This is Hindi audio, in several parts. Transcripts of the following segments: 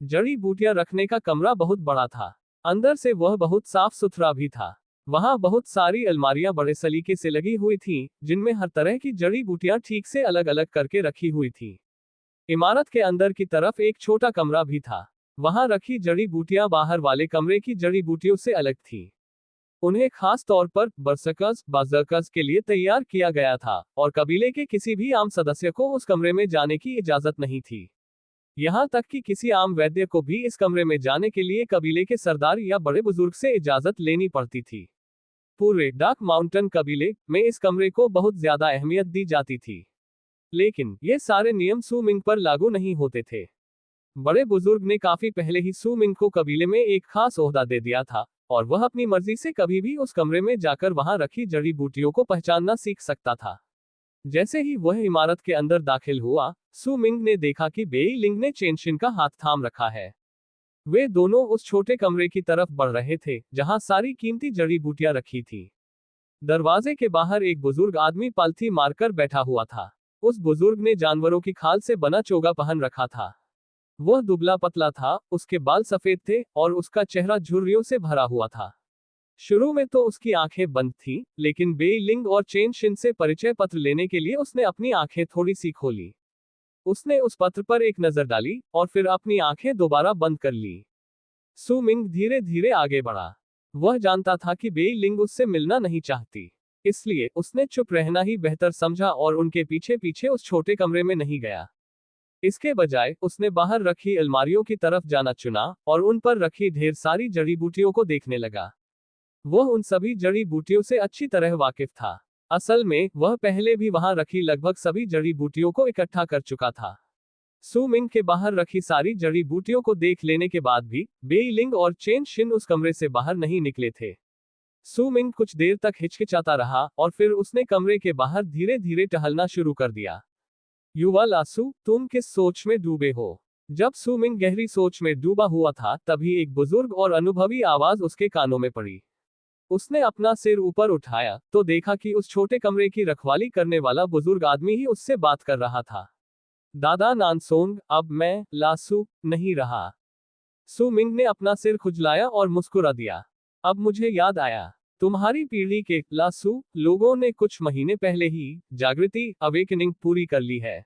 जड़ी बूटियां रखने का कमरा बहुत बड़ा था। अंदर से वह बहुत साफ सुथरा भी था। वहां बहुत सारी अलमारियां बड़े सलीके से लगी हुई थीं, जिनमें हर तरह की जड़ी बूटियां ठीक से अलग अलग करके रखी हुई थी। इमारत के अंदर की तरफ एक छोटा कमरा भी था। वहां रखी जड़ी बूटियां बाहर वाले कमरे की जड़ी बूटियों से अलग थी। उन्हें खास तौर पर बरसकस बाजरकस के लिए तैयार किया गया था, और कबीले के किसी भी आम सदस्य को उस कमरे में जाने की इजाजत नहीं थी। यहाँ तक कि किसी आम वैद्य को भी इस कमरे में जाने के लिए कबीले के सरदार या बड़े बुजुर्ग से इजाजत लेनी पड़ती थी। पूरे डार्क माउंटेन कबीले में इस कमरे को बहुत ज्यादा अहमियत दी जाती थी। लेकिन ये सारे नियम सू मिंग पर लागू नहीं होते थे। बड़े बुजुर्ग ने काफी पहले ही सू मिंग को कबीले में एक खास ओहदा दे दिया था, और वह अपनी मर्जी से कभी भी उस कमरे में जाकर वहां रखी जड़ी बूटियों को पहचानना सीख सकता था। जैसे ही वह इमारत के अंदर दाखिल हुआ, सू मिंग ने देखा कि बेई लिंग ने चेनशिन का हाथ थाम रखा है। वे दोनों उस छोटे कमरे की तरफ बढ़ रहे थे, जहां सारी कीमती जड़ी बूटियां रखी थी। दरवाजे के बाहर एक बुजुर्ग आदमी पालथी मारकर बैठा हुआ था। उस बुजुर्ग ने जानवरों की खाल से बना चोगा पहन रखा था। वह दुबला पतला था, उसके बाल सफेद थे, और उसका चेहरा झुर्रियों से भरा हुआ था। शुरू में तो उसकी आंखें बंद थीं, लेकिन बेई लिंग और चेन शिन से परिचय पत्र लेने के लिए उसने अपनी आंखें थोड़ी सी खोली। उसने उस पत्र पर एक नजर डाली, और फिर अपनी आंखें दोबारा बंद कर ली। सू मिंग धीरे धीरे आगे बढ़ा। वह जानता था कि बेई लिंग उससे मिलना नहीं चाहती, इसलिए उसने चुप रहना ही बेहतर समझा और उनके पीछे पीछे उस छोटे कमरे में नहीं गया। इसके बजाय उसने बाहर रखी अलमारियों की तरफ जाना चुना, और उन पर रखी ढेर सारी जड़ी बूटियों को देखने लगा। वह उन सभी जड़ी बूटियों से अच्छी तरह वाकिफ था। असल में वह पहले भी वहां रखी लगभग सभी जड़ी बूटियों को इकट्ठा कर चुका था। सू मिंग के बाहर रखी सारी जड़ी बूटियों को देख लेने के बाद भी बेई लिंग और चेन शिन उस कमरे से बाहर नहीं निकले थे। सू मिंग कुछ देर तक हिचकिचाता रहा, और फिर उसने कमरे के बाहर धीरे धीरे टहलना शुरू कर दिया। युवा लासू, तुम किस सोच में डूबे हो? जब सू मिंग गहरी सोच में डूबा हुआ था, तभी एक बुजुर्ग और अनुभवी आवाज उसके कानों में पड़ी। उसने अपना सिर ऊपर उठाया तो देखा कि उस छोटे कमरे की रखवाली करने वाला बुजुर्ग आदमी ही उससे बात कर रहा था। दादा नानसोंग, अब मैं लासू नहीं रहा। सू मिंग ने अपना सिर खुजलाया और मुस्कुरा दिया। अब मुझे याद आया, तुम्हारी पीढ़ी के लासू लोगों ने कुछ महीने पहले ही जागृति अवेकनिंग पूरी कर ली है।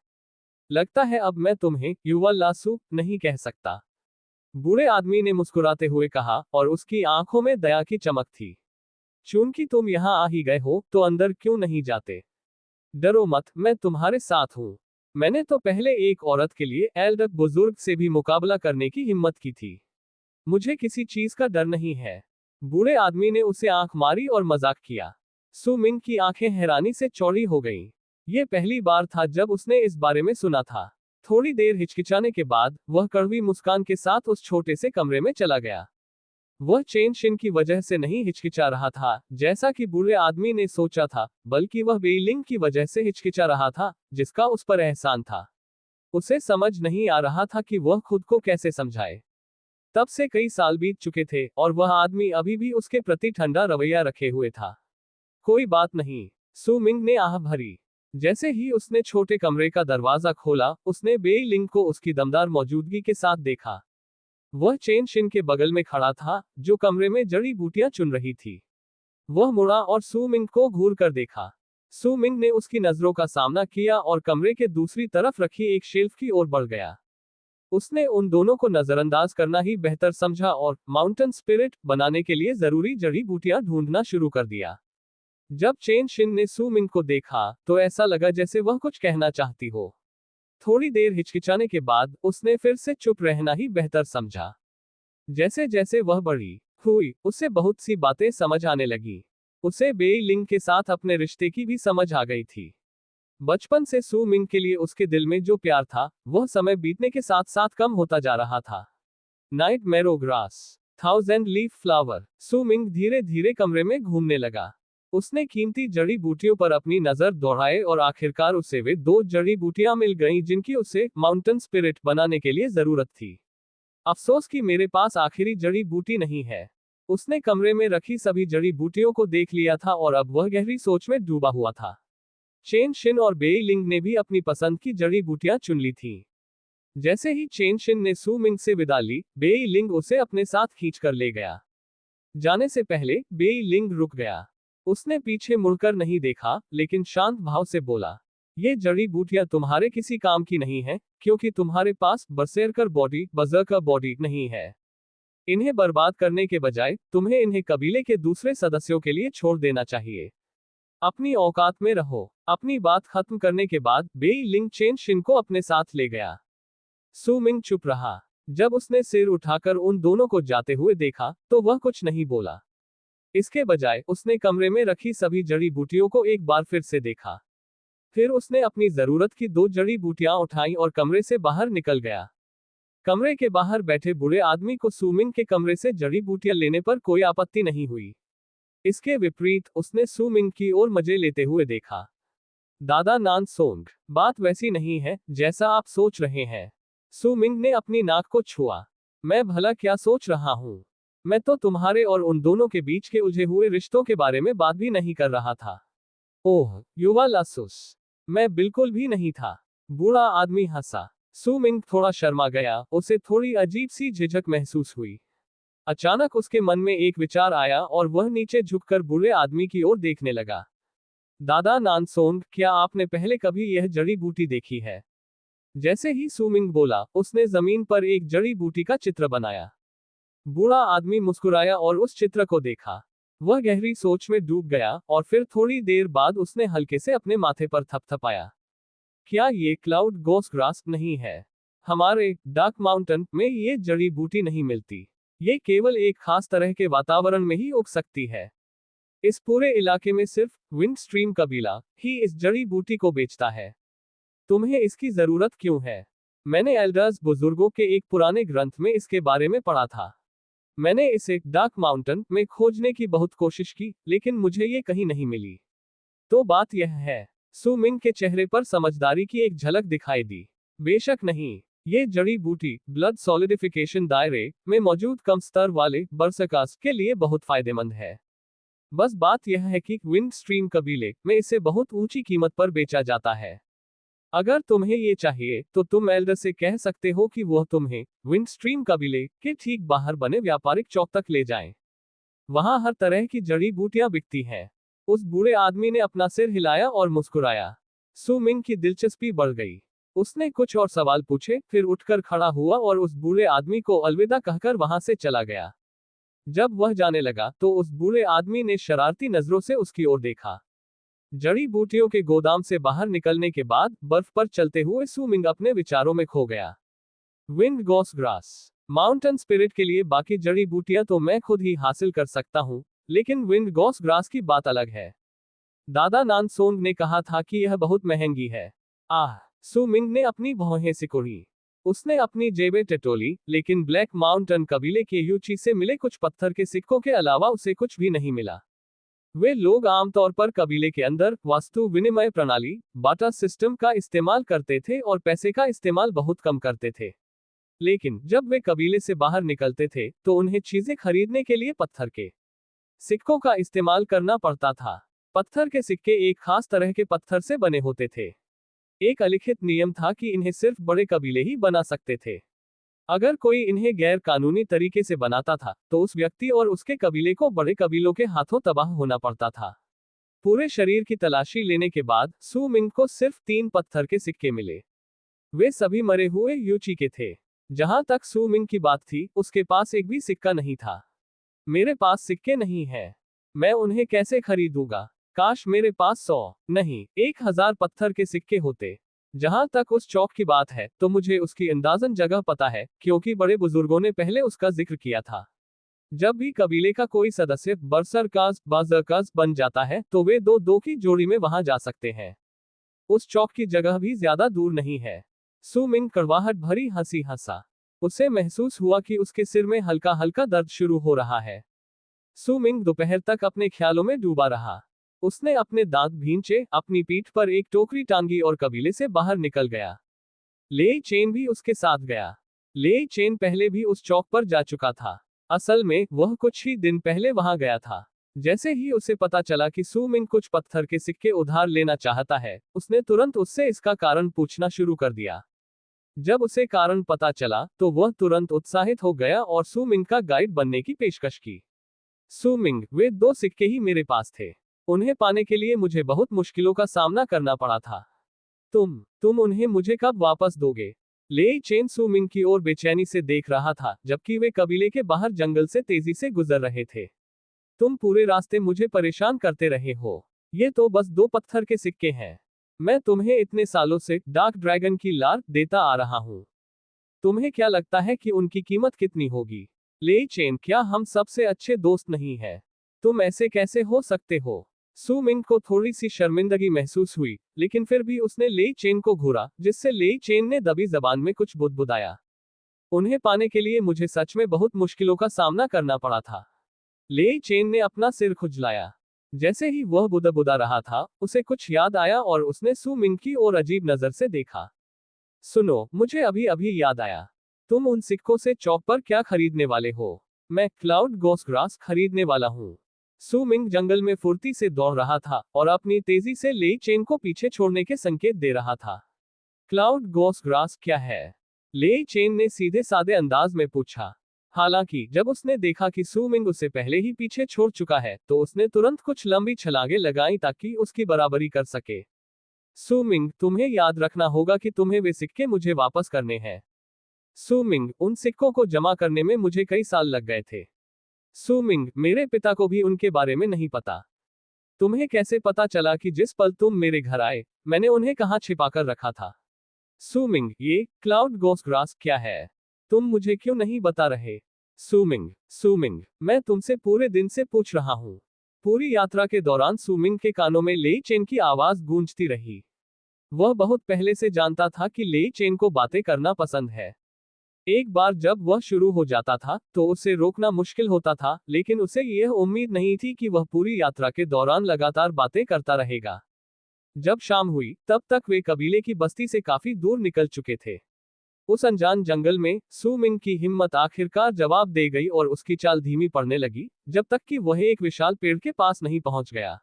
लगता है अब मैं तुम्हें युवा लासू नहीं कह सकता। बूढ़े आदमी ने मुस्कुराते हुए कहा, और उसकी आंखों में दया की चमक थी। चूंकि तुम यहाँ आ ही गए हो, तो अंदर क्यों नहीं जाते? डरो मत, मैं तुम्हारे साथ हूँ। मैंने तो पहले एक औरत के लिए एल्डर बुजुर्ग से भी मुकाबला करने की हिम्मत की थी। मुझे किसी चीज का डर नहीं है। बूढ़े आदमी ने उसे आंख मारी और मजाक किया। सू मिंग की आंखें हैरानी से चौड़ी हो गईं। ये पहली बार था जब उसने इस बारे में सुना था। थोड़ी देर हिचकिचाने के बाद वह कड़वी मुस्कान के साथ उस छोटे से कमरे में चला गया। वह चेन शिन की वजह से नहीं हिचकिचा रहा था, जैसा कि बूढ़े आदमी ने सोचा था, बल्कि वह बेई लिंग की वजह से हिचकिचा रहा था, जिसका उस पर एहसान था। उसे समझ नहीं आ रहा था कि वह खुद को कैसे समझाए। तब से कई साल बीत चुके थे, और वह आदमी अभी भी उसके प्रति ठंडा रवैया रखे हुए था। कोई बात नहीं, सू मिंग ने आह भरी। जैसे ही उसने छोटे कमरे का दरवाजा खोला, उसने बेई लिंग को उसकी दमदार मौजूदगी के साथ देखा। वह चेन शिन के बगल में खड़ा था, जो कमरे में जड़ी बूटियां चुन रही थी। वह मुड़ा और सू मिंग को घूर कर देखा। सू मिंग ने उसकी नजरों का सामना किया और कमरे के दूसरी तरफ रखी एक शेल्फ की ओर बढ़ गया। उसने उन दोनों को नजरअंदाज करना ही बेहतर समझा और माउंटेन स्पिरिट बनाने के लिए जरूरी जड़ी बूटियां ढूंढना शुरू कर दिया। जब चेन शिन ने सू मिंग को देखा, तो ऐसा लगा जैसे वह कुछ कहना चाहती हो। थोड़ी देर हिचकिचाने के बाद उसने फिर से चुप रहना ही बेहतर समझा। जैसे जैसे वह बड़ी हुई, उसे बहुत सी बातें समझ आने लगी। उसे बेई लिंग के साथ अपने रिश्ते की भी समझ आ गई थी। बचपन से सू मिंग के लिए उसके दिल में जो प्यार था, वह समय बीतने के साथ साथ कम होता जा रहा था। Night marrow grass, thousand leaf flower. Su Ming धीरे धीरे कमरे में घूमने लगा। उसने कीमती जड़ी बूटियों पर अपनी नजर दौड़ाई और आखिरकार उसे वे दो जड़ी बूटियां मिल गईं जिनकी उसे माउंटेन स्पिरिट बनाने के लिए जरूरत थी। अफसोस कि मेरे पास आखिरी जड़ी बूटी नहीं है। उसने कमरे में रखी सभी जड़ी बूटियों को देख लिया था और अब वह गहरी सोच में डूबा हुआ था। चेन शिन और बेई लिंग ने भी अपनी पसंद की जड़ी बूटियां चुन ली थीं। जैसे ही चेन शिन ने सू मिंग से विदा ली, बेई लिंग उसे अपने साथ खींच कर ले गया। जाने से पहले बेई लिंग रुक गया। उसने पीछे मुड़कर नहीं देखा, लेकिन शांत भाव से बोला, ये जड़ी बूटियां तुम्हारे किसी काम की नहीं है, क्योंकि तुम्हारे पास बर्ज़र्कर बॉडी नहीं है। इन्हें बर्बाद करने के बजाय तुम्हें इन्हें कबीले के दूसरे सदस्यों के लिए छोड़ देना चाहिए। अपनी औकात में रहो। अपनी बात खत्म करने के बाद बेई लिंग चेन शिन को अपने साथ ले गया। सू मिंग चुप रहा। जब उसने सिर उठाकर उन दोनों को जाते हुए देखा, तो वह कुछ नहीं बोला। इसके बजाय उसने कमरे में रखी सभी जड़ी बूटियों को एक बार फिर से देखा। फिर उसने अपनी जरूरत की 2 जड़ी बूटियां उठाई और कमरे से बाहर निकल गया। कमरे के बाहर बैठे बूढ़े आदमी को सू मिंग के कमरे से जड़ी बूटियां लेने पर कोई आपत्ति नहीं हुई। इसके विपरीत उसने सू मिंग की ओर मजे लेते हुए देखा। दादा नान सोंग, बात वैसी नहीं है जैसा आप सोच रहे हैं। सू मिंग ने अपनी नाक को छुआ। मैं भला क्या सोच रहा हूँ? मैं तो तुम्हारे और उन दोनों के बीच के उलझे हुए रिश्तों के बारे में बात भी नहीं कर रहा था। ओह, युवा लासुस, मैं बिल्कुल भी नहीं था। बूढ़ा आदमी हंसा। सू मिंग थोड़ा शर्मा गया, उसे थोड़ी अजीब सी झिझक महसूस हुई। अचानक उसके मन में एक विचार आया और वह नीचे झुककर बूढ़े आदमी की ओर देखने लगा। दादा नानसोंग, क्या आपने पहले कभी यह जड़ी बूटी देखी है? जैसे ही सू मिंग बोला, उसने जमीन पर एक जड़ी बूटी का चित्र बनाया। बूढ़ा आदमी मुस्कुराया और उस चित्र को देखा। वह गहरी सोच में डूब गया और फिर थोड़ी देर बाद उसने हल्के से अपने माथे पर थपथपाया। क्या ये क्लाउड गोस ग्रास नहीं है? हमारे डार्क माउंटेन में ये जड़ी बूटी नहीं मिलती। ये केवल एक खास तरह के वातावरण में ही उग सकती है। इस पूरे इलाके में सिर्फ विंड स्ट्रीम कबीला ही इस जड़ी बूटी को बेचता है। तुम्हें इसकी जरूरत क्यों है? मैंने एल्डर्स बुजुर्गों के एक पुराने ग्रंथ में इसके बारे में पढ़ा था। मैंने इसे डार्क माउंटेन में खोजने की बहुत कोशिश की, लेकिन मुझे ये कहीं नहीं मिली। तो बात यह है। सू मिंग के चेहरे पर समझदारी की एक झलक दिखाई दी। बेशक नहीं, ये जड़ी बूटी ब्लड सॉलिडिफिकेशन दायरे में मौजूद कम स्तर वाले बरसकास के लिए बहुत फायदेमंद है। बस बात यह है कि विंड स्ट्रीम कबीले में इसे बहुत ऊंची कीमत पर बेचा जाता है। अगर तुम्हें ये चाहिए तो तुम एल्डर से कह सकते हो कि वह तुम्हें विंड स्ट्रीम कबीले के ठीक बाहर बने व्यापारिक चौक तक ले जाएं। वहां हर तरह की जड़ी बूटियां बिकती हैं। उस बूढ़े आदमी ने अपना सिर हिलाया और मुस्कुराया। सू मिंग की दिलचस्पी बढ़ गई। उसने कुछ और सवाल पूछे, फिर उठकर खड़ा हुआ और उस बूढ़े आदमी को अलविदा कहकर वहां से चला गया। जब वह जाने लगा तो उस बूढ़े आदमी ने शरारती नजरों से उसकी ओर देखा। जड़ी बूटियों के गोदाम से बाहर निकलने के बाद बर्फ पर चलते हुए सू मिंग अपने विचारों में खो गया। Wind Gauss grass, mountain spirit के लिए बाकी जड़ी बूटियां तो मैं खुद ही हासिल कर सकता हूं, लेकिन विंड गॉस ग्रास की बात अलग है। दादा नानसोंग ने कहा था कि यह बहुत महंगी है। आह, सू मिंग ने अपनी भौहें सिकुड़ी। उसने अपनी जेबें टटोली, लेकिन ब्लैक माउंटेन कबीले के यूची से मिले कुछ पत्थर के सिक्कों के अलावा उसे कुछ भी नहीं मिला। वे लोग आमतौर पर कबीले के अंदर वस्तु विनिमय प्रणाली बाटा सिस्टम का इस्तेमाल करते थे और पैसे का इस्तेमाल बहुत कम करते थे। लेकिन जब वे कबीले से बाहर निकलते थे तो उन्हें चीजें खरीदने के लिए पत्थर के सिक्कों का इस्तेमाल करना पड़ता था। पत्थर के सिक्के एक खास तरह के पत्थर से बने होते थे। एक अलिखित नियम था कि इन्हें सिर्फ बड़े कबीले ही बना सकते थे। अगर कोई इन्हें गैर कानूनी तरीके से बनाता था तो उस व्यक्ति और उसके कबीले को बड़े कबीलों के हाथों तबाह होना पड़ता था। पूरे शरीर की तलाशी लेने के बाद सू मिंग को सिर्फ 3 पत्थर के सिक्के मिले। वे सभी मरे हुए यूची के थे। जहां तक सू मिंग की बात थी, उसके पास एक भी सिक्का नहीं था। मेरे पास सिक्के नहीं है, मैं उन्हें कैसे खरीदूंगा? काश मेरे पास 100 नहीं 1000 पत्थर के सिक्के होते। जहां तक उस चौक की बात है तो मुझे उसकी अंदाजन जगह पता है, क्योंकि बड़े बुजुर्गों ने पहले उसका जिक्र किया था। जब भी कबीले का कोई सदस्य बाजरकाज बन जाता है तो वे दो की जोड़ी में वहां जा सकते हैं। उस चौक की जगह भी ज्यादा दूर नहीं है। सू मिंग कड़वाहट भरी हंसी हंसा। उसे महसूस हुआ कि उसके सिर में हल्का हल्का दर्द शुरू हो रहा है। सू मिंग दोपहर तक अपने ख्यालों में डूबा रहा। उसने अपने दांत भींचे, अपनी पीठ पर एक टोकरी टांगी और कबीले से बाहर निकल गया। लेई चेन भी उसके साथ गया। लेई चेन पहले भी उस चौक पर जा चुका था। असल में वह कुछ ही दिन पहले वहां गया था। जैसे ही उसे पता चला कि सू मिंग कुछ पत्थर के सिक्के उधार लेना चाहता है, उसने तुरंत उससे इसका कारण पूछना शुरू कर दिया। जब उसे कारण पता चला तो वह तुरंत उत्साहित हो गया और सू मिंग का गाइड बनने की पेशकश की। सू मिंग, वे 2 सिक्के ही मेरे पास थे। उन्हें पाने के लिए मुझे बहुत मुश्किलों का सामना करना पड़ा था। तुम उन्हें मुझे कब वापस दोगे? लेई चेन सू मिंग की ओर बेचैनी से देख रहा था, जबकि वे कबीले के बाहर जंगल से तेजी से गुजर रहे थे। तुम पूरे रास्ते मुझे परेशान करते रहे हो। ये तो बस 2 पत्थर के सिक्के हैं। मैं तुम्हें इतने सालों से डार्क ड्रैगन की लार देता आ रहा हूं। तुम्हें क्या लगता है कि उनकी कीमत कितनी होगी? लेई चेन, क्या हम सबसे अच्छे दोस्त नहीं हैं? तुम ऐसे कैसे हो सकते हो? सू मिंग को थोड़ी सी शर्मिंदगी महसूस हुई, लेकिन फिर भी उसने लेई चेन को घूरा, जिससे लेई चेन ने दबी जबान में कुछ बुदबुदाया। उन्हें पाने के लिए मुझे सच में बहुत मुश्किलों का सामना करना पड़ा था। लेई चेन ने अपना सिर खुजलाया। जैसे ही वह बुदबुदा रहा था, उसे कुछ याद आया और उसने सू मिंग की ओर अजीब नजर से देखा। सुनो, मुझे अभी अभी याद आया। तुम उन सिक्कों से चौक पर क्या खरीदने वाले हो? मैं क्लाउड गोस ग्रास खरीदने वाला हूँ। सू मिंग जंगल में फुर्ती से दौड़ रहा था और अपनी तेजी से लेई चेन को पीछे छोड़ने के संकेत दे रहा था। क्लाउड गोस ग्रास क्या है? लेई चेन ने सीधे सादे अंदाज में पूछा। हालांकि जब उसने देखा कि सू मिंग उसे पहले ही पीछे छोड़ चुका है, तो उसने तुरंत कुछ लंबी छलांगें लगाई ताकि उसकी बराबरी कर सके। सू मिंग, तुम्हें याद रखना होगा कि तुम्हें वे सिक्के मुझे वापस करने हैं। सू मिंग, उन सिक्कों को जमा करने में मुझे कई साल लग गए थे। सू मिंग, मेरे पिता को भी उनके बारे में नहीं पता। तुम्हें कैसे पता चला कि जिस पल तुम मेरे घर आए, मैंने उन्हें कहाँ छिपाकर रखा था? सू मिंग, ये क्लाउड गोस ग्रास क्या है? तुम मुझे क्यों नहीं बता रहे? सू मिंग, मैं तुमसे पूरे दिन से पूछ रहा हूँ। पूरी यात्रा के दौरान सू मिंग के कानों में लेई चेन की आवाज गूंजती रही। वह बहुत पहले से जानता था कि लेई चेन को बातें करना पसंद है। एक बार जब वह शुरू हो जाता था, तो उसे रोकना मुश्किल होता था, लेकिन उसे यह उम्मीद नहीं थी कि वह पूरी यात्रा के दौरान लगातार बातें करता रहेगा। जब शाम हुई, तब तक वे कबीले की बस्ती से काफी दूर निकल चुके थे। उस अनजान जंगल में सू मिंग की हिम्मत आखिरकार जवाब दे गई और उसकी चाल धीमी पड़ने लगी, जब तक कि वह एक विशाल पेड़ के पास नहीं पहुंच गया।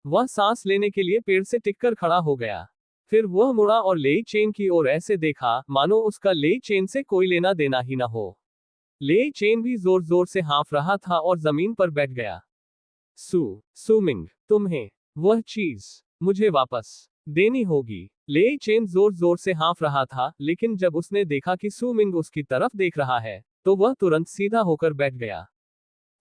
वह सांस लेने के लिए पेड़ से टिककर खड़ा हो गया। फिर वह मुड़ा और लेई चेन की ओर ऐसे देखा, मानो उसका लेई चेन से कोई लेना देना ही ना हो। लेई चेन भी जोर जोर से हाँफ रहा था और जमीन पर बैठ गया। सू मिंग, तुम्हें वह चीज मुझे वापस देनी होगी। लेई चेन जोर जोर से हाँफ रहा था, लेकिन जब उसने देखा कि सू मिंग उसकी तरफ देख रहा है, तो वह तुरंत सीधा होकर बैठ गया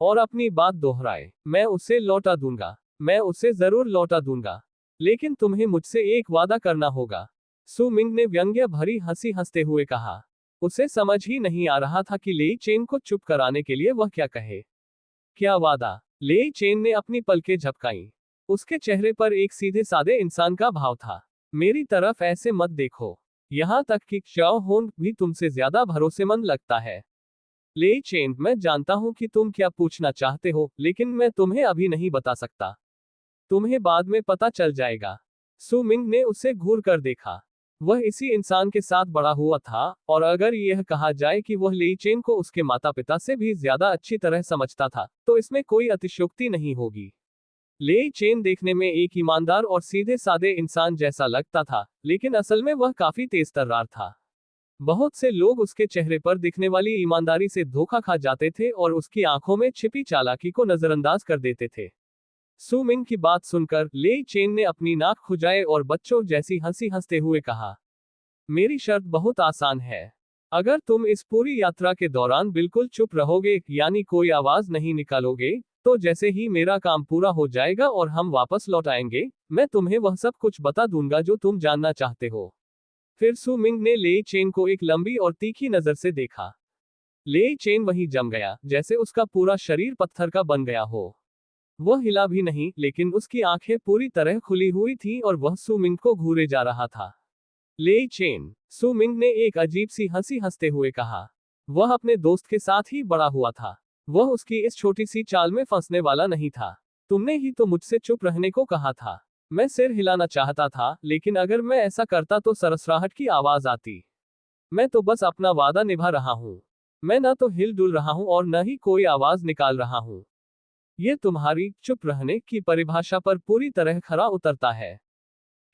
और अपनी बात दोहराए, मैं उसे लौटा दूंगा। मैं उसे जरूर लौटा दूंगा। लेकिन तुम्हें मुझसे एक वादा करना होगा। सू मिंग ने व्यंग्य भरी हंसी हंसते हुए कहा। उसे समझ ही नहीं आ रहा था कि लेई चेन को चुप कराने के लिए वह क्या कहे। क्या वादा? लेई चेन ने अपनी पलकें झपकाईं। उसके चेहरे पर एक सीधे सादे इंसान का भाव था। मेरी तरफ ऐसे मत देखो। यहां तक कि श्याओ होंग भी तुमसे ज्यादा भरोसेमंद लगता है। लेई चेन, मैं जानता हूं कि तुम क्या पूछना चाहते हो, लेकिन मैं तुम्हें अभी नहीं बता सकता। तुम्हें बाद में पता चल जाएगा। सू मिंग ने उसे घूर कर देखा। वह इसी इंसान के साथ बड़ा हुआ था, और अगर यह कहा जाए कि वह लेई चेन को उसके माता पिता से भी ज्यादा अच्छी तरह समझता था, तो इसमें कोई अतिशयोक्ति नहीं होगी। लेई चेन देखने में एक ईमानदार और सीधे सादे इंसान जैसा लगता था, लेकिन असल में वह काफी तेज तर्रार था। बहुत से लोग उसके चेहरे पर दिखने वाली ईमानदारी से धोखा खा जाते थे और उसकी आंखों में छिपी चालाकी को नजरअंदाज कर देते थे। सू मिंग की बात सुनकर लेई चेन ने अपनी नाक खुजाए और बच्चों जैसी हंसी हंसते हुए कहा, मेरी शर्त बहुत आसान है। अगर तुम इस पूरी यात्रा के दौरान बिल्कुल चुप रहोगे, यानी कोई आवाज नहीं निकालोगे, तो जैसे ही मेरा काम पूरा हो जाएगा और हम वापस लौट आएंगे, मैं तुम्हें वह सब कुछ बता दूंगा जो तुम जानना चाहते हो। फिर सू मिंग ने लेई चेन को एक लंबी और तीखी नजर से देखा। लेई चेन वहीं जम गया, जैसे उसका पूरा शरीर पत्थर का बन गया हो। वह हिला भी नहीं, लेकिन उसकी आंखें पूरी तरह खुली हुई थीं और वह सू मिंग को घूरे जा रहा था। लेई चेन, सू मिंग ने एक अजीब सी हंसी हंसते हुए कहा। वह अपने दोस्त के साथ ही बड़ा हुआ था। वह उसकी इस छोटी सी चाल में फंसने वाला नहीं था। तुमने ही तो मुझसे चुप रहने को कहा था। मैं सिर हिलाना चाहता था, लेकिन अगर मैं ऐसा करता तो सरसराहट की आवाज आती। मैं तो बस अपना वादा निभा रहा हूँ। मैं न तो हिल डुल रहा हूँ और न ही कोई आवाज निकाल रहा हूँ। ये तुम्हारी चुप रहने की परिभाषा पर पूरी तरह खरा उतरता है।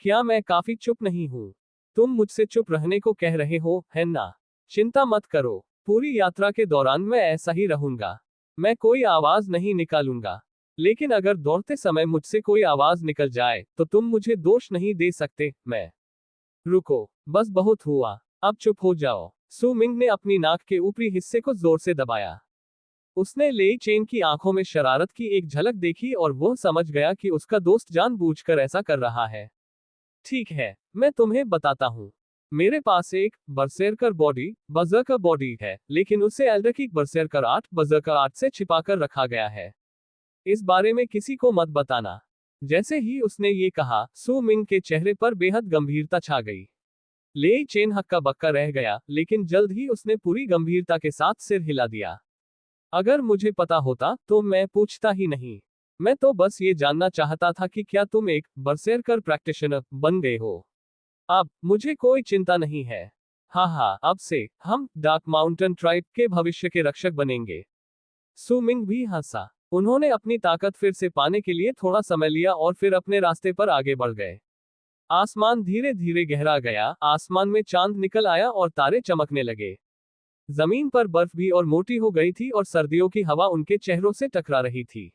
क्या मैं काफी चुप नहीं हूँ? तुम मुझसे चुप रहने को कह रहे हो, है ना? चिंता मत करो, पूरी यात्रा के दौरान मैं ऐसा ही रहूंगा। मैं कोई आवाज नहीं निकालूंगा। लेकिन अगर दौड़ते समय मुझसे कोई आवाज निकल जाए, तो तुम मुझे दोष नहीं दे सकते। मैं रुको, बस बहुत हुआ, अब चुप हो जाओ। सू मिंग ने अपनी नाक के ऊपरी हिस्से को जोर से दबाया। उसने लेई चेन की आंखों में शरारत की एक झलक देखी और वह समझ गया कि उसका दोस्त जानबूझकर ऐसा कर रहा है। ठीक है, मैं तुम्हें बताता हूँ। मेरे पास एक बरसेरकर बॉडी है, लेकिन उसे एल्डरकिक बरसेरकर 8 बजरकर 8 से छिपाकर रखा गया है। इस बारे में किसी को मत बताना। जैसे ही उसने ये कहा, सू मिंग के चेहरे पर बेहद गंभीरता छा गई। लेई चेन हक्का बक्का रह गया, लेकिन जल्द ही उसने पूरी गंभीरता के साथ सिर हिला दिया। अगर मुझे पता होता तो मैं पूछता ही नहीं। मैं तो बस ये जानना चाहता था कि क्या तुम एक बरसेरकर प्रैक्टिशनर बन गए हो। अब मुझे कोई चिंता नहीं है। हाँ हाँ, अब से हम डार्क माउंटेन ट्राइब के भविष्य के रक्षक बनेंगे। सू मिंग भी हंसा। उन्होंने अपनी ताकत फिर से पाने के लिए थोड़ा समय लिया और फिर अपने रास्ते पर आगे बढ़ गए। आसमान धीरे धीरे गहरा गया, आसमान में चांद निकल आया और तारे चमकने लगे। जमीन पर बर्फ भी और मोटी हो गई थी और सर्दियों की हवा उनके चेहरों से टकरा रही थी।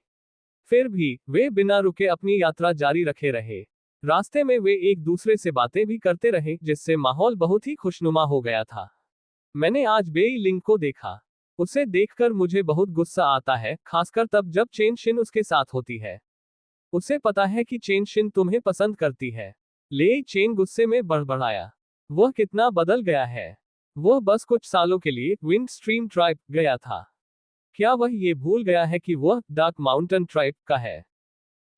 फिर भी वे बिना रुके अपनी यात्रा जारी रखे रहे। रास्ते में वे एक दूसरे से बातें भी करते रहे, जिससे माहौल बहुत ही खुशनुमा हो गया था। मैंने आज बेई लिंग को देखा। उसे देखकर मुझे बहुत गुस्सा आता है, खासकर तब जब चेन शिन उसके साथ होती है। उसे पता है कि चेन शिन तुम्हें पसंद करती है। लेई चेन गुस्से में बड़बड़ाया। वह कितना बदल गया है। वह बस कुछ सालों के लिए विंड स्ट्रीम ट्राइब गया था। क्या वह ये भूल गया है कि वह डार्क माउंटेन ट्राइब का है?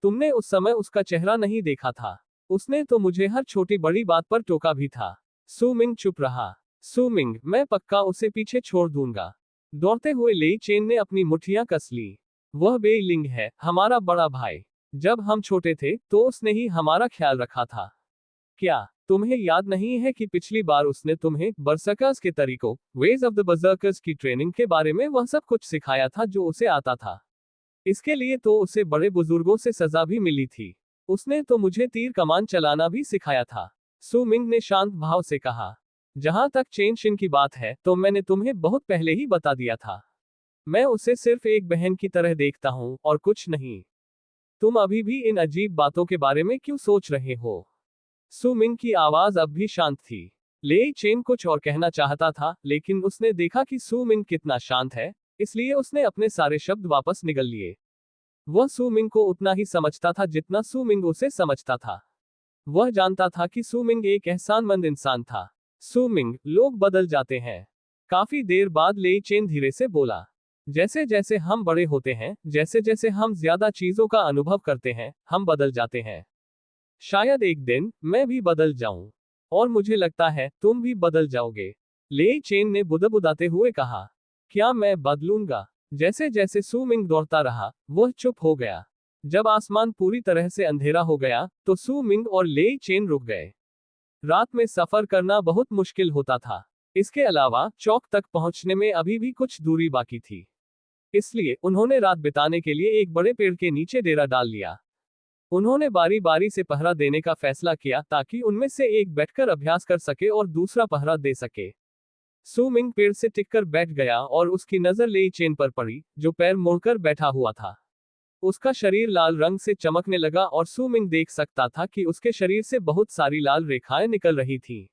तुमने उस समय उसका चेहरा नहीं देखा था। उसने तो मुझे हर छोटी बड़ी बात पर टोका भी था। सू मिंग चुप रहा। सू मिंग, मैं पक्का उसे पीछे छोड़ दूंगा। दौड़ते हुए लेई चेन ने अपनी मुठ्ठियां कस ली। वह बेई लिंग है, हमारा बड़ा भाई। जब हम छोटे थे तो उसने ही हमारा ख्याल रखा था। क्या तुम्हें याद नहीं है कि पिछली बार उसने तुम्हें बरसर्कर्स के तरीकों, वेज ऑफ द बर्सर्कर्स की ट्रेनिंग के बारे में वह सब कुछ सिखाया था जो उसे आता था। इसके लिए तो उसे बड़े बुजुर्गों से सजा भी मिली थी। उसने तो मुझे तीर कमान चलाना भी सिखाया था। सू मिंग ने शांत भाव से कहा। जहां तक चेन शिन की बात है, तो मैंने तुम्हें बहुत पहले ही बता दिया था। मैं उसे सिर्फ एक बहन की तरह देखता हूं और कुछ नहीं। तुम अभी भी इन अजीब बातों के बारे में क्यों सोच रहे हो? सू मिंग की आवाज अब भी शांत थी। लेई चेन कुछ और कहना चाहता था, लेकिन उसने देखा कि सू मिंग कितना शांत है, इसलिए उसने अपने सारे शब्द वापस निगल लिए। वह सू मिंग को उतना ही समझता था जितना सू मिंग उसे समझता था। वह जानता था कि सू मिंग एक एहसानमंद इंसान था। सू मिंग, लोग बदल जाते हैं। काफी देर बाद लेई चेन धीरे से बोला। जैसे जैसे हम बड़े होते हैं, जैसे जैसे हम ज्यादा चीजों का अनुभव करते हैं, हम बदल जाते हैं। शायद एक दिन मैं भी बदल जाऊं। और मुझे लगता है तुम भी बदल जाओगे। लेई चेन ने बुदबुदाते हुए कहा। क्या मैं बदलूंगा? जैसे जैसे सू मिंग दौड़ता रहा, वह चुप हो गया। जब आसमान पूरी तरह से अंधेरा हो गया, तो सू मिंग और लेई चेन रुक गए। रात में सफर करना बहुत मुश्किल होता था। इसके अलावा चौक तक पहुंचने में अभी भी कुछ दूरी बाकी थी। इसलिए उन्होंने रात बिताने के लिए एक बड़े पेड़ के नीचे डेरा डाल लिया। उन्होंने बारी बारी से पहरा देने का फैसला किया, ताकि उनमें से एक बैठकर अभ्यास कर सके और दूसरा पहरा दे सके। सू मिंग पेड़ से टिककर बैठ गया और उसकी नजर लेई चेन पर पड़ी, जो पैर मोड़कर बैठा हुआ था। उसका शरीर लाल रंग से चमकने लगा और सू मिंग देख सकता था कि उसके शरीर से बहुत सारी लाल रेखाएं निकल रही थीं।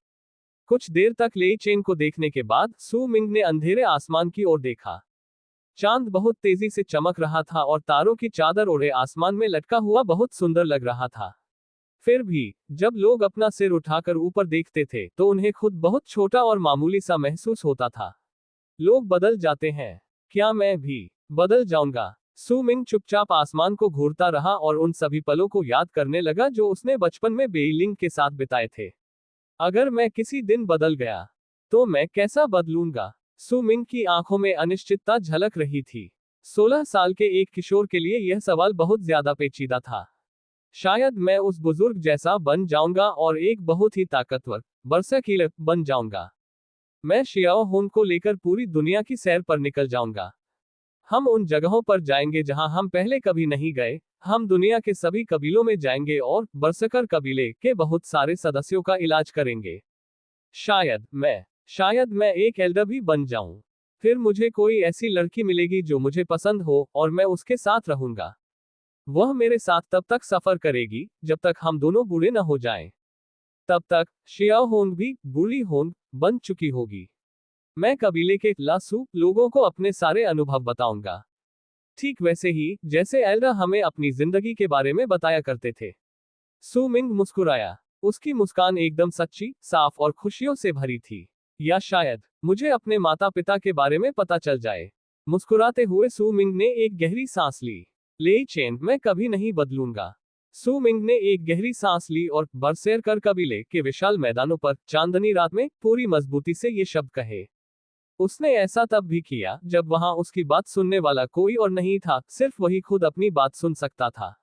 कुछ देर तक लेई चेन को देखने के बाद सू मिंग ने अंधेरे आसमान की ओर देखा। चांद बहुत तेजी से चमक रहा था और तारों की चादर ओढ़े आसमान में लटका हुआ बहुत सुंदर लग रहा था। फिर भी जब लोग अपना सिर उठाकर ऊपर देखते थे, तो उन्हें खुद बहुत छोटा और मामूली सा महसूस होता था। लोग बदल जाते हैं। क्या मैं भी बदल जाऊंगा? सू मिंग चुपचाप आसमान को घूरता रहा और उन सभी पलों को याद करने लगा जो उसने बचपन में बेई लिंग के साथ बिताए थे। अगर मैं किसी दिन बदल गया, तो मैं कैसा बदलूंगा? सू मिंग की आंखों में अनिश्चितता झलक रही थी। 16 साल के एक किशोर के लिए यह सवाल बहुत ज्यादा पेचीदा था। शायद मैं उस बुजुर्ग जैसा बन जाऊंगा और एक बहुत ही ताकतवर बरसकीलर बन जाऊंगा। मैं शियाओ हुन को लेकर पूरी दुनिया की सैर पर निकल जाऊंगा। हम उन जगहों पर जाएंगे जहां हम पहले कभी नहीं गए। हम दुनिया के सभी कबीलों में जाएंगे और बरसकर कबीले के बहुत सारे सदस्यों का इलाज करेंगे। शायद मैं एक एल्डर भी बन जाऊं। फिर मुझे कोई ऐसी लड़की मिलेगी जो मुझे पसंद हो और मैं उसके साथ रहूंगा। वह मेरे साथ तब तक सफर करेगी जब तक हम दोनों बूढ़े न हो जाएं। तब तक शियाओ होंग भी बूढ़ी होंग बन चुकी होगी। मैं कबीले के लासू लोगों को अपने सारे अनुभव बताऊंगा, ठीक वैसे ही जैसे एल्डर हमें अपनी जिंदगी के बारे में बताया करते थे। सू मिंग मुस्कुराया। उसकी मुस्कान एकदम सच्ची, साफ और खुशियों से भरी थी। या शायद मुझे अपने माता पिता के बारे में पता चल जाए। मुस्कुराते हुए सू मिंग ने एक गहरी सांस ली। लेई चेन, मैं कभी नहीं बदलूंगा। सू मिंग ने एक गहरी सांस ली और बरसेरकर कबीले के विशाल मैदानों पर चांदनी रात में पूरी मजबूती से ये शब्द कहे। उसने ऐसा तब भी किया जब वहां उसकी बात सुनने वाला कोई और नहीं था, सिर्फ वही खुद अपनी बात सुन सकता था।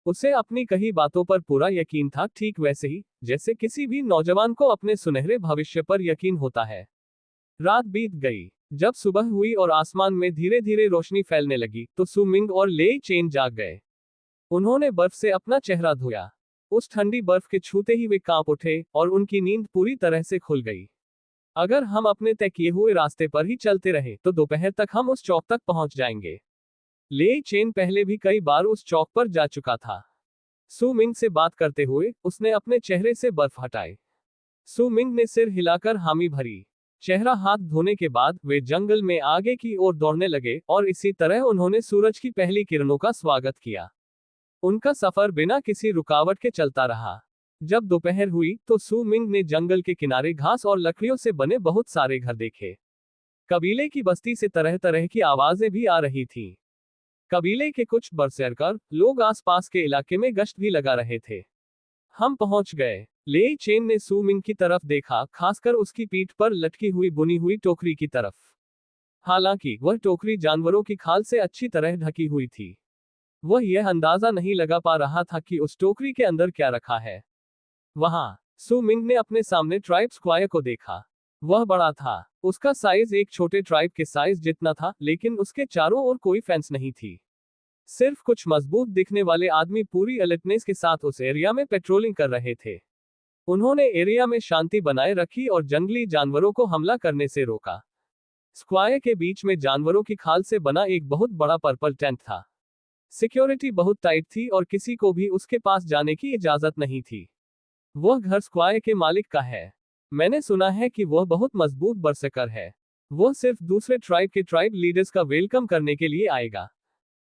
उसे अपनी कही बातों पर पूरा यकीन था, ठीक वैसे ही जैसे किसी भी नौजवान को अपने सुनहरे भविष्य पर यकीन होता है। रात बीत गई। जब सुबह हुई और आसमान में धीरे धीरे रोशनी फैलने लगी तो सू मिंग और लेई चेन जाग गए। उन्होंने बर्फ से अपना चेहरा धोया। उस ठंडी बर्फ के छूते ही वे कांप उठे और उनकी नींद पूरी तरह से खुल गई। अगर हम अपने तय किए हुए रास्ते पर ही चलते रहे तो दोपहर तक हम उस चौक तक पहुंच जाएंगे। लेई चेन पहले भी कई बार उस चौक पर जा चुका था। सू मिंग से बात करते हुए उसने अपने चेहरे से बर्फ हटाई। सू मिंग ने सिर हिलाकर हामी भरी। चेहरा हाथ धोने के बाद वे जंगल में आगे की ओर दौड़ने लगे और इसी तरह उन्होंने सूरज की पहली किरणों का स्वागत किया। उनका सफर बिना किसी रुकावट के चलता रहा। जब दोपहर हुई तो सू मिंग ने जंगल के किनारे घास और लकड़ियों से बने बहुत सारे घर देखे। कबीले की बस्ती से तरह तरह की आवाजें भी आ रही थीं। कबीले के कुछ बरसैरकर लोग आसपास के इलाके में गश्त भी लगा रहे थे। हम पहुंच गए। लेई चेन ने सू मिंग की तरफ देखा, खासकर उसकी पीठ पर लटकी हुई बुनी हुई टोकरी की तरफ। हालांकि वह टोकरी जानवरों की खाल से अच्छी तरह ढकी हुई थी। वह यह अंदाजा नहीं लगा पा रहा था कि उस टोकरी के अंदर क्या रखा है। वहां सू मिंग ने अपने सामने ट्राइब स्क्वायर को देखा। वह बड़ा था। उसका साइज एक छोटे ट्राइब के साइज जितना था, लेकिन उसके चारों ओर कोई फेंस नहीं थी। सिर्फ कुछ मजबूत दिखने वाले आदमी पूरी अलर्टनेस के साथ उस एरिया में पेट्रोलिंग कर रहे थे। उन्होंने एरिया में शांति बनाए रखी और जंगली जानवरों को हमला करने से रोका। स्क्वायर के बीच में जानवरों की खाल से बना एक बहुत बड़ा पर्पल टेंट था। सिक्योरिटी बहुत टाइट थी और किसी को भी उसके पास जाने की इजाजत नहीं थी। वह घर स्क्वायर के मालिक का है। मैंने सुना है कि वह बहुत मजबूत बरसकर है। वह सिर्फ दूसरे ट्राइब के ट्राइब लीडर्स का वेलकम करने के लिए आएगा।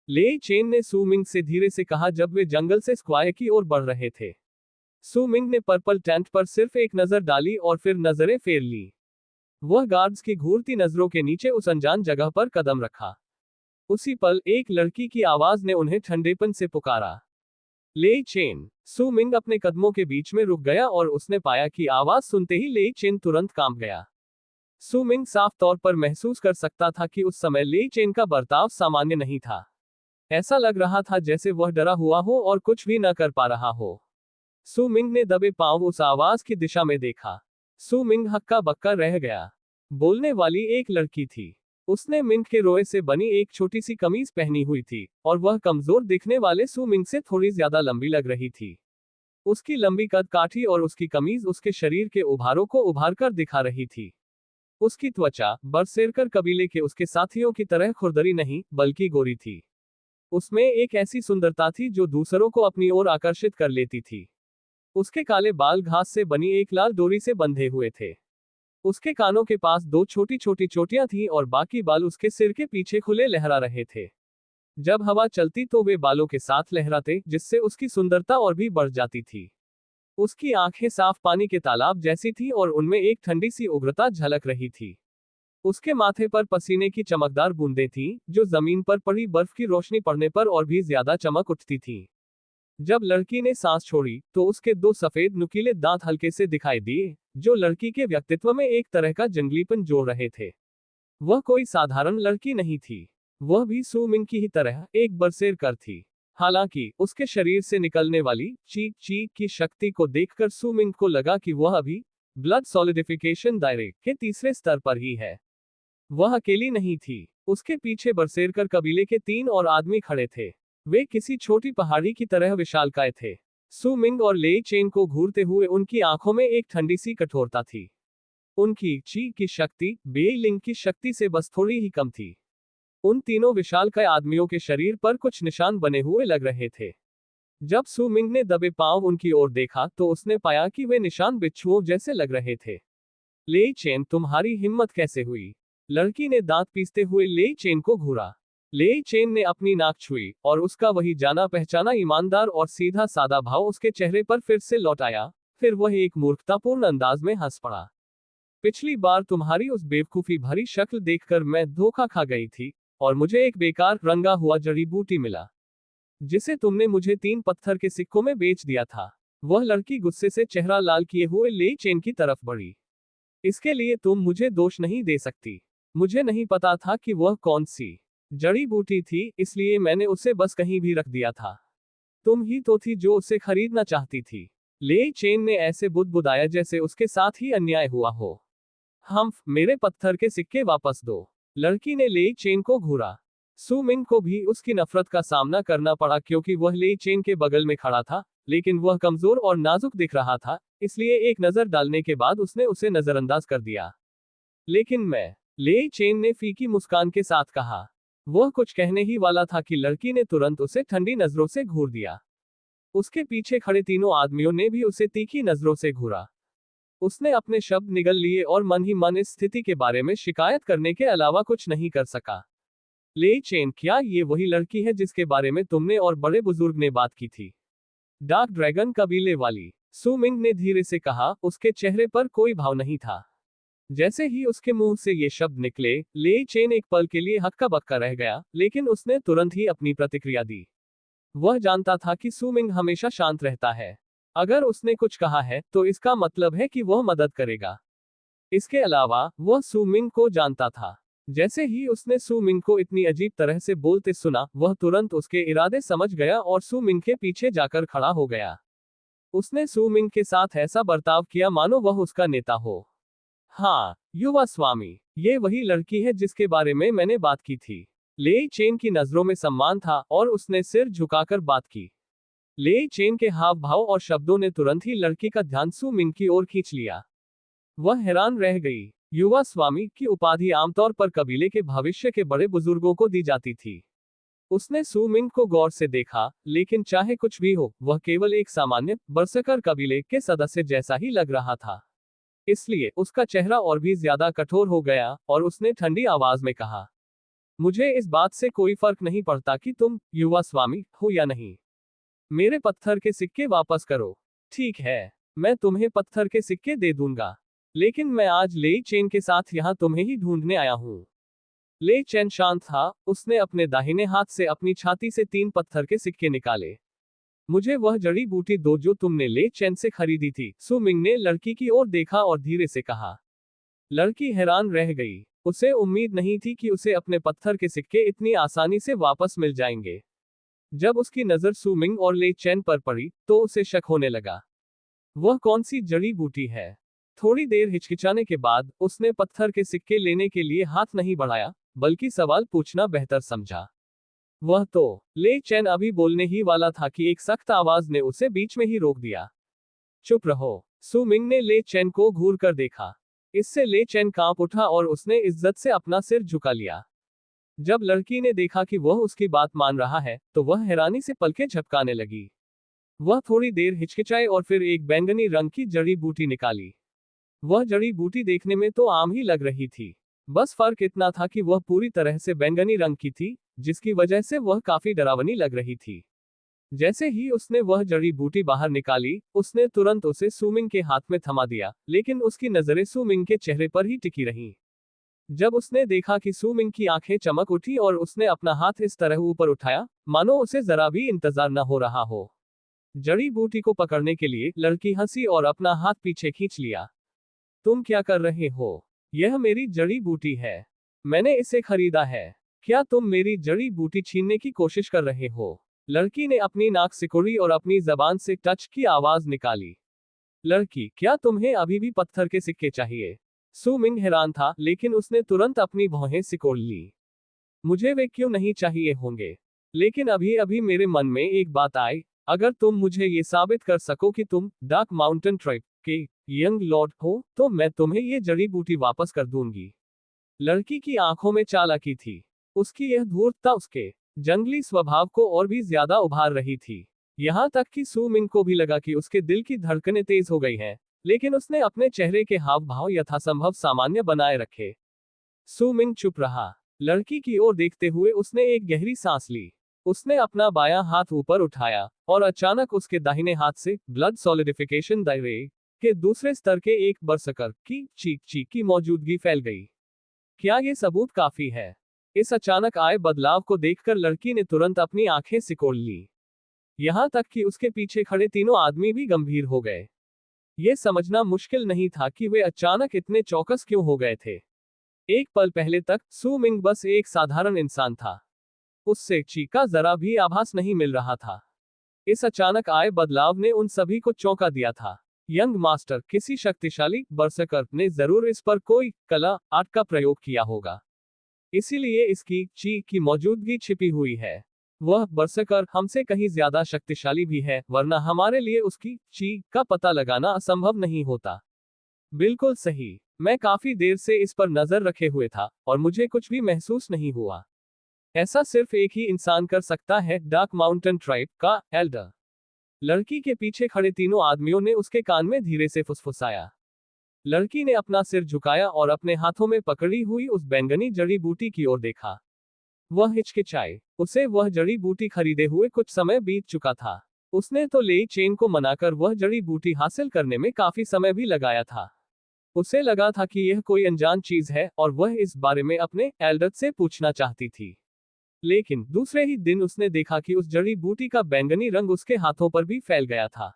लेई चेन ने सू मिंग से धीरे से कहा जब वे जंगल से स्क्वायर की ओर बढ़ रहे थे। सू मिंग ने पर्पल टेंट पर सिर्फ एक नजर डाली और फिर नजरें फेर ली। वह गार्ड्स की घूरती नजरों के नीचे उस अनजान जगह पर कदम रखा। उसी पल एक लड़की की आवाज ने उन्हें ठंडेपन से पुकारा, लेई चेन। सू मिंग अपने कदमों के बीच में रुक गया और उसने पाया कि आवाज सुनते ही लेई चेन तुरंत कांप गया। सू मिंग साफ तौर पर महसूस कर सकता था कि उस समय लेई चेन का बर्ताव सामान्य नहीं था। ऐसा लग रहा था जैसे वह डरा हुआ हो और कुछ भी न कर पा रहा हो। सू मिंग ने दबे पांव उस आवाज की दिशा में देखा। सू मिंग हक्का बक्का रह गया। बोलने वाली एक लड़की थी। उसने मिंट के रोए से बनी एक छोटी सी कमीज पहनी हुई थी और वह कमजोर दिखने वाले सू मिंग से थोड़ी ज्यादा लंबी लग रही थी। उसकी लंबी कद काठी और उसकी कमीज उसके शरीर के उभारों को उभार कर दिखा रही थी। उसकी त्वचा बरसेरकर कबीले के उसके साथियों की तरह खुरदरी नहीं बल्कि गोरी थी। उसमें एक ऐसी सुंदरता थी जो दूसरों को अपनी ओर आकर्षित कर लेती थी। उसके काले बाल घास से बनी एक लाल डोरी से बंधे हुए थे। उसके कानों के पास दो छोटी छोटी चोटियां थीं और बाकी बाल उसके सिर के पीछे खुले लहरा रहे थे। जब हवा चलती तो वे बालों के साथ लहराते, जिससे उसकी सुंदरता और भी बढ़ जाती थी। उसकी आंखें साफ पानी के तालाब जैसी थी और उनमें एक ठंडी सी उग्रता झलक रही थी। उसके माथे पर पसीने की चमकदार बूंदें थीं, जो जमीन पर पड़ी बर्फ की रोशनी पड़ने पर और भी ज्यादा चमक उठती थीं। जब लड़की ने सांस छोड़ी तो उसके दो सफेद नुकीले दांत हल्के से दिखाई दिए, जो लड़की के व्यक्तित्व में एक तरह का जंगलीपन जोड़ रहे थे। वह कोई साधारण लड़की नहीं थी। वह भी सू मिंग की ही तरह एक बरसेरकर थी। हालांकि उसके शरीर से निकलने वाली चीख चीख की शक्ति को देखकर सू मिंग को लगा कि वह अभी ब्लड सॉलिडिफिकेशन दायरे के तीसरे स्तर पर ही है। वह अकेली नहीं थी। उसके पीछे बरसेरकर कबीले के 3 और आदमी खड़े थे। वे किसी छोटी पहाड़ी की तरह विशालकाय थे। सू मिंग और लेई चेन को घूरते हुए उनकी आंखों में एक ठंडी सी कठोरता थी। उनकी ची की शक्ति बेइलिंग की शक्ति से बस थोड़ी ही कम थी। उन तीनों विशालकाय आदमियों के शरीर पर कुछ निशान बने हुए लग रहे थे। जब सु मिंग ने दबे पांव उनकी ओर देखा तो उसने पाया कि वे निशान बिच्छुओं जैसे लग रहे थे। लेई चेन, तुम्हारी हिम्मत कैसे हुई? लड़की ने दांत पीसते हुए लेई चेन को घूरा। लेई चेन ने अपनी नाक छुई और उसका वही जाना पहचाना ईमानदार और सीधा सादा भाव उसके चेहरे पर फिर से लौट आया। फिर वह एक मूर्खतापूर्ण अंदाज में हंस पड़ा। पिछली बार तुम्हारी उस बेवकूफी भरी शक्ल देखकर मैं धोखा खा गई थी और मुझे एक बेकार रंगा हुआ जड़ी बूटी मिला जिसे तुमने मुझे 3 पत्थर के सिक्कों में बेच दिया था। वह लड़की गुस्से से चेहरा लाल किए हुए लेई चेन की तरफ बढ़ी। इसके लिए तुम मुझे दोष नहीं दे सकती। मुझे नहीं पता था कि वह कौन सी जड़ी बूटी थी, इसलिए मैंने उसे बस कहीं भी रख दिया था। तुम ही तो थी जो उसे खरीदना चाहती थी। लेई चेन ने ऐसे बुदबुदाया जैसे उसके साथ ही अन्याय हुआ हो। मेरे पत्थर के सिक्के वापस दो। लड़की ने लेई चेन को घूरा। सु मिंग को भी उसकी नफरत का सामना करना पड़ा क्योंकि वह लेई चेन के बगल में खड़ा था, लेकिन वह कमजोर और नाजुक दिख रहा था, इसलिए एक नजर डालने के बाद उसने उसे नजरअंदाज कर दिया। लेकिन मैं, लेई चेन ने फीकी मुस्कान के साथ कहा। वह कुछ कहने ही वाला था कि लड़की ने तुरंत उसे ठंडी नजरों से घूर दिया। उसके पीछे खड़े तीनों आदमियों ने भी उसे तीखी नजरों से घूरा। उसने अपने शब्द निगल लिए और मन ही मन इस स्थिति के बारे में शिकायत करने के अलावा कुछ नहीं कर सका। लेई चेन, क्या ये वही लड़की है जिसके बारे में तुमने और बड़े बुजुर्ग ने बात की थी? डार्क ड्रैगन कबीले वाली, सु मिंग ने धीरे से कहा। उसके चेहरे पर कोई भाव नहीं था। जैसे ही उसके मुंह से ये शब्द निकले, लेई चेन एक पल के लिए हक्का बक्का रह गया, लेकिन उसने तुरंत ही अपनी प्रतिक्रिया दी। वह जानता था कि सु मिंग हमेशा शांत रहता है। अगर उसने कुछ कहा है तो इसका मतलब है कि वह मदद करेगा। इसके अलावा वह सु मिंग को जानता था। जैसे ही उसने सु मिंग को इतनी अजीब तरह से बोलते सुना, वह तुरंत उसके इरादे समझ गया और सु मिंग के पीछे जाकर खड़ा हो गया। उसने सु मिंग के साथ ऐसा बर्ताव किया मानो वह उसका नेता हो। हाँ, युवा स्वामी, ये वही लड़की है जिसके बारे में मैंने बात की थी। लेई चेन की नजरों में सम्मान था और उसने सिर झुकाकर बात की। लेई चेन के हाव भाव और शब्दों ने तुरंत ही लड़की का ध्यान सु मिंग की ओर खींच लिया। वह हैरान रह गई। युवा स्वामी की उपाधि आमतौर पर कबीले के भविष्य के बड़े बुजुर्गों को दी जाती थी। उसने सु मिंग को गौर से देखा, लेकिन चाहे कुछ भी हो, वह केवल एक सामान्य बरसकर कबीले के सदस्य जैसा ही लग रहा था। इसलिए उसका चेहरा और भी ज्यादा कठोर हो गया और उसने ठंडी आवाज में कहा, मुझे इस बात से कोई फर्क नहीं पड़ता कि तुम युवा स्वामी हो या नहीं। मेरे पत्थर के सिक्के वापस करो। ठीक है, मैं तुम्हें पत्थर के सिक्के दे दूंगा, लेकिन मैं आज लेई चेन के साथ यहाँ तुम्हें ही ढूंढने आया हूँ। लेई चेन शांत था। उसने अपने दाहिने हाथ से अपनी छाती से 3 पत्थर के सिक्के निकाले। मुझे वह जड़ी बूटी दो जो तुमने लेई चेन से खरीदी थी। सु मिंग ने लड़की की ओर देखा और धीरे से कहा। लड़की हैरान रह गई। उसे उम्मीद नहीं थी कि उसे अपने पत्थर के सिक्के इतनी आसानी से वापस मिल जाएंगे। जब उसकी नजर सु मिंग और लेई चेन पर पड़ी तो उसे शक होने लगा। वह कौन सी जड़ी बूटी है? थोड़ी देर हिचकिचाने के बाद उसने पत्थर के सिक्के लेने के लिए हाथ नहीं बढ़ाया, बल्कि सवाल पूछना बेहतर समझा। वह तो, लेई चेन अभी बोलने ही वाला था कि एक सख्त आवाज ने उसे बीच में ही रोक दिया। चुप रहो। सु मिंग ने लेई चेन को घूर कर देखा। इससे लेई चेन कांप उठा और उसने इज्जत से अपना सिर झुका लिया। जब लड़की ने देखा कि वह उसकी बात मान रहा है, तो वह हैरानी से पलकें झपकाने लगी। वह थोड़ी देर हिचकिचाए और फिर एक बैंगनी रंग की जड़ी बूटी निकाली। वह जड़ी बूटी देखने में तो आम ही लग रही थी, बस फर्क इतना था कि वह पूरी तरह से बैंगनी रंग की थी, जिसकी वजह से वह काफी डरावनी लग रही थी। जैसे ही उसने वह जड़ी बूटी बाहर निकाली, उसने तुरंत उसे सु मिंग के हाथ में थमा दिया, लेकिन उसकी नजरें सु मिंग के चेहरे पर ही टिकी रहीं। जब उसने देखा कि सु मिंग की आंखें चमक उठी और उसने अपना हाथ इस तरह ऊपर उठाया, मानो उसे जरा भी इंतजार न हो रहा हो। जड़ी बूटी को पकड़ने के लिए लड़की हंसी और अपना हाथ पीछे खींच लिया। तुम क्या कर रहे हो? यह मेरी जड़ी बूटी है। मैंने इसे खरीदा है। क्या तुम मेरी जड़ी बूटी छीनने की कोशिश कर रहे हो? लड़की ने अपनी नाक सिकुड़ी और अपनी जबान से टच की आवाज निकाली। लड़की, क्या तुम्हें अभी भी पत्थर के सिक्के चाहिए? सु मिंग हैरान था, लेकिन उसने तुरंत अपनी भौहें सिकोड़ ली। मुझे वे क्यों नहीं चाहिए होंगे? लेकिन अभी अभी मेरे मन में एक बात आई। अगर तुम मुझे ये साबित कर सको कि तुम डार्क माउंटेन ट्राइब के यंग लॉर्ड हो तो मैं तुम्हें ये जड़ी बूटी वापस कर दूंगी। लड़की की आंखों में चालाकी थी। उसकी यह धूर्तता उसके जंगली स्वभाव को और भी ज्यादा उभार रही थी। यहाँ तक कि सू मिंग को भी लगा कि उसके दिल की धड़कनें तेज हो गई हैं, लेकिन उसने अपने चेहरे के हाव भाव यथासंभव सामान्य बनाए रखे। सू मिंग चुप रहा। लड़की की ओर देखते हुए उसने एक गहरी सांस ली। उसने अपना बायां हाथ ऊपर उठाया और अचानक उसके दाहिने हाथ से ब्लड सॉलिडिफिकेशन दायरे के दूसरे स्तर के एक बरसकर की चीख की मौजूदगी फैल गई। क्या ये सबूत काफी है? इस अचानक आए बदलाव को देखकर लड़की ने तुरंत अपनी आंखें सिकोड़ ली। यहां तक कि उसके पीछे खड़े तीनों आदमी भी गंभीर हो गए। ये समझना मुश्किल नहीं था कि वे अचानक इतने चौकस क्यों हो गए थे। एक पल पहले तक सू मिंग बस एक साधारण इंसान था। उससे ची का जरा भी आभास नहीं मिल रहा था। इस अचानक आए बदलाव ने उन सभी को चौंका दिया था। यंग मास्टर, किसी शक्तिशाली बरसकर ने जरूर इस पर कोई कला आर्ट का प्रयोग किया होगा। इसीलिए इसकी ची की मौजूदगी छिपी हुई है। वह बरसकर हमसे कहीं ज्यादा शक्तिशाली भी है, वरना हमारे लिए उसकी ची का पता लगाना असंभव नहीं होता। बिल्कुल सही। मैं काफी देर से इस पर नजर रखे हुए था और मुझे कुछ भी महसूस नहीं हुआ। ऐसा सिर्फ एक ही इंसान कर सकता है, डार्क माउंटेन ट्राइब का एल्डर। लड़की के पीछे खड़े तीनों आदमियों ने उसके कान में धीरे से फुसफुसाया। लड़की ने अपना सिर झुकाया और अपने हाथों में पकड़ी हुई उस बैंगनी जड़ी बूटी की ओर देखा। वह हिचकिचाई। उसे वह जड़ी बूटी खरीदे हुए कुछ समय बीत चुका था। उसने तो लेई चेन को मनाकर वह जड़ी बूटी हासिल करने में काफी समय भी लगाया था। उसे लगा था कि यह कोई अनजान चीज है और वह इस बारे में अपने एल्डर से पूछना चाहती थी। लेकिन दूसरे ही दिन उसने देखा कि उस जड़ी बूटी का बैंगनी रंग उसके हाथों पर भी फैल गया था।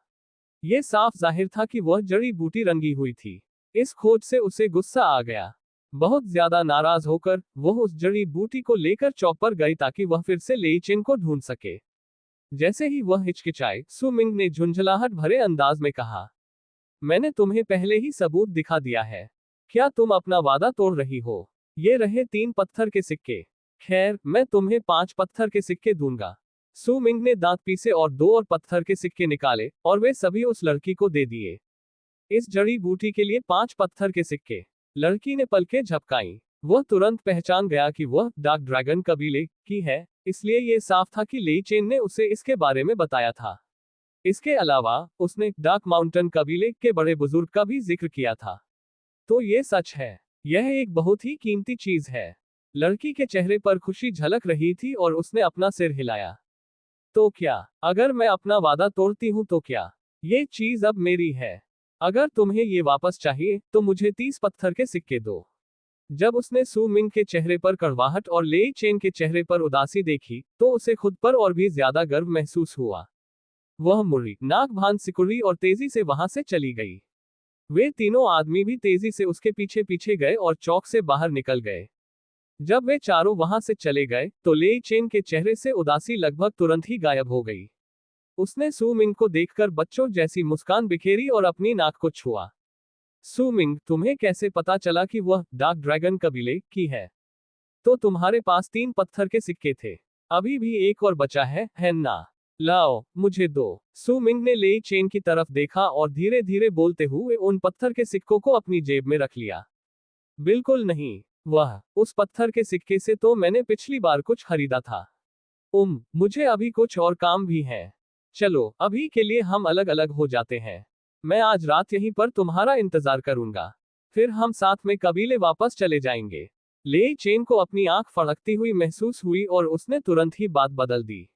यह साफ जाहिर था कि वह जड़ी बूटी रंगी हुई थी। इस खोज से उसे गुस्सा आ गया। बहुत ज्यादा नाराज होकर वह उस जड़ी बूटी को लेकर चौक पर गई ताकि वह फिर से लेई चेन को ढूंढ सके। जैसे ही वह हिचकिचाई, सू मिंग ने झुंझलाहट भरे अंदाज में कहा, मैंने तुम्हें पहले ही सबूत दिखा दिया है। क्या तुम अपना वादा तोड़ रही हो? ये रहे 3 पत्थर के सिक्के। खैर, मैं तुम्हें 5 पत्थर के सिक्के दूंगा। सू मिंग ने दांत पीसे और 2 और पत्थर के सिक्के निकाले और वे सभी उस लड़की को दे दिए। इस जड़ी बूटी के लिए 5 पत्थर के सिक्के। लड़की ने पलकें झपकाईं। वह तुरंत पहचान गया कि वह डार्क ड्रैगन कबीले की है, इसलिए यह साफ था कि लेई चेन ने उसे इसके बारे में बताया था। इसके अलावा उसने डार्क माउंटेन कबीले के बड़े बुजुर्ग का भी जिक्र किया था। तो ये सच है। यह एक बहुत ही कीमती चीज है। लड़की के चेहरे पर खुशी झलक रही थी और उसने अपना सिर हिलाया। तो क्या, अगर मैं अपना वादा तोड़ती हूं तो क्या? ये चीज अब मेरी है। अगर तुम्हें ये वापस चाहिए तो मुझे 30 पत्थर के सिक्के दो। जब उसने सू मिंग के चेहरे पर कड़वाहट और लेई चेन के चेहरे पर उदासी देखी तो उसे खुद पर और भी ज्यादा गर्व महसूस हुआ। वह मुड़ी, नाक भान सिकुड़ी और तेजी से वहां से चली गई। वे तीनों आदमी भी तेजी से उसके पीछे पीछे गए और चौक से बाहर निकल गए। जब वे चारों वहां से चले गए तो लेई चेन के चेहरे से उदासी लगभग तुरंत ही गायब हो गई। उसने सू मिंग को देखकर बच्चों जैसी मुस्कान बिखेरी और अपनी नाक को छुआ। सू मिंग, तुम्हें कैसे पता चला कि वह डार्क ड्रैगन कबीले की है? तो तुम्हारे पास 3 पत्थर के सिक्के थे। अभी भी एक और बचा है ना? लाओ, मुझे दो। सू मिंग ने लेई चेन की तरफ देखा और धीरे धीरे बोलते हुए उन पत्थर के सिक्कों को अपनी जेब में रख लिया। बिल्कुल नहीं। उस पत्थर के सिक्के से तो मैंने पिछली बार कुछ खरीदा था। मुझे अभी कुछ और काम भी है। चलो, अभी के लिए हम अलग अलग हो जाते हैं। मैं आज रात यहीं पर तुम्हारा इंतजार करूंगा। फिर हम साथ में कबीले वापस चले जाएंगे। लेई चेन को अपनी आंख फड़कती हुई महसूस हुई और उसने तुरंत ही बात बदल दी।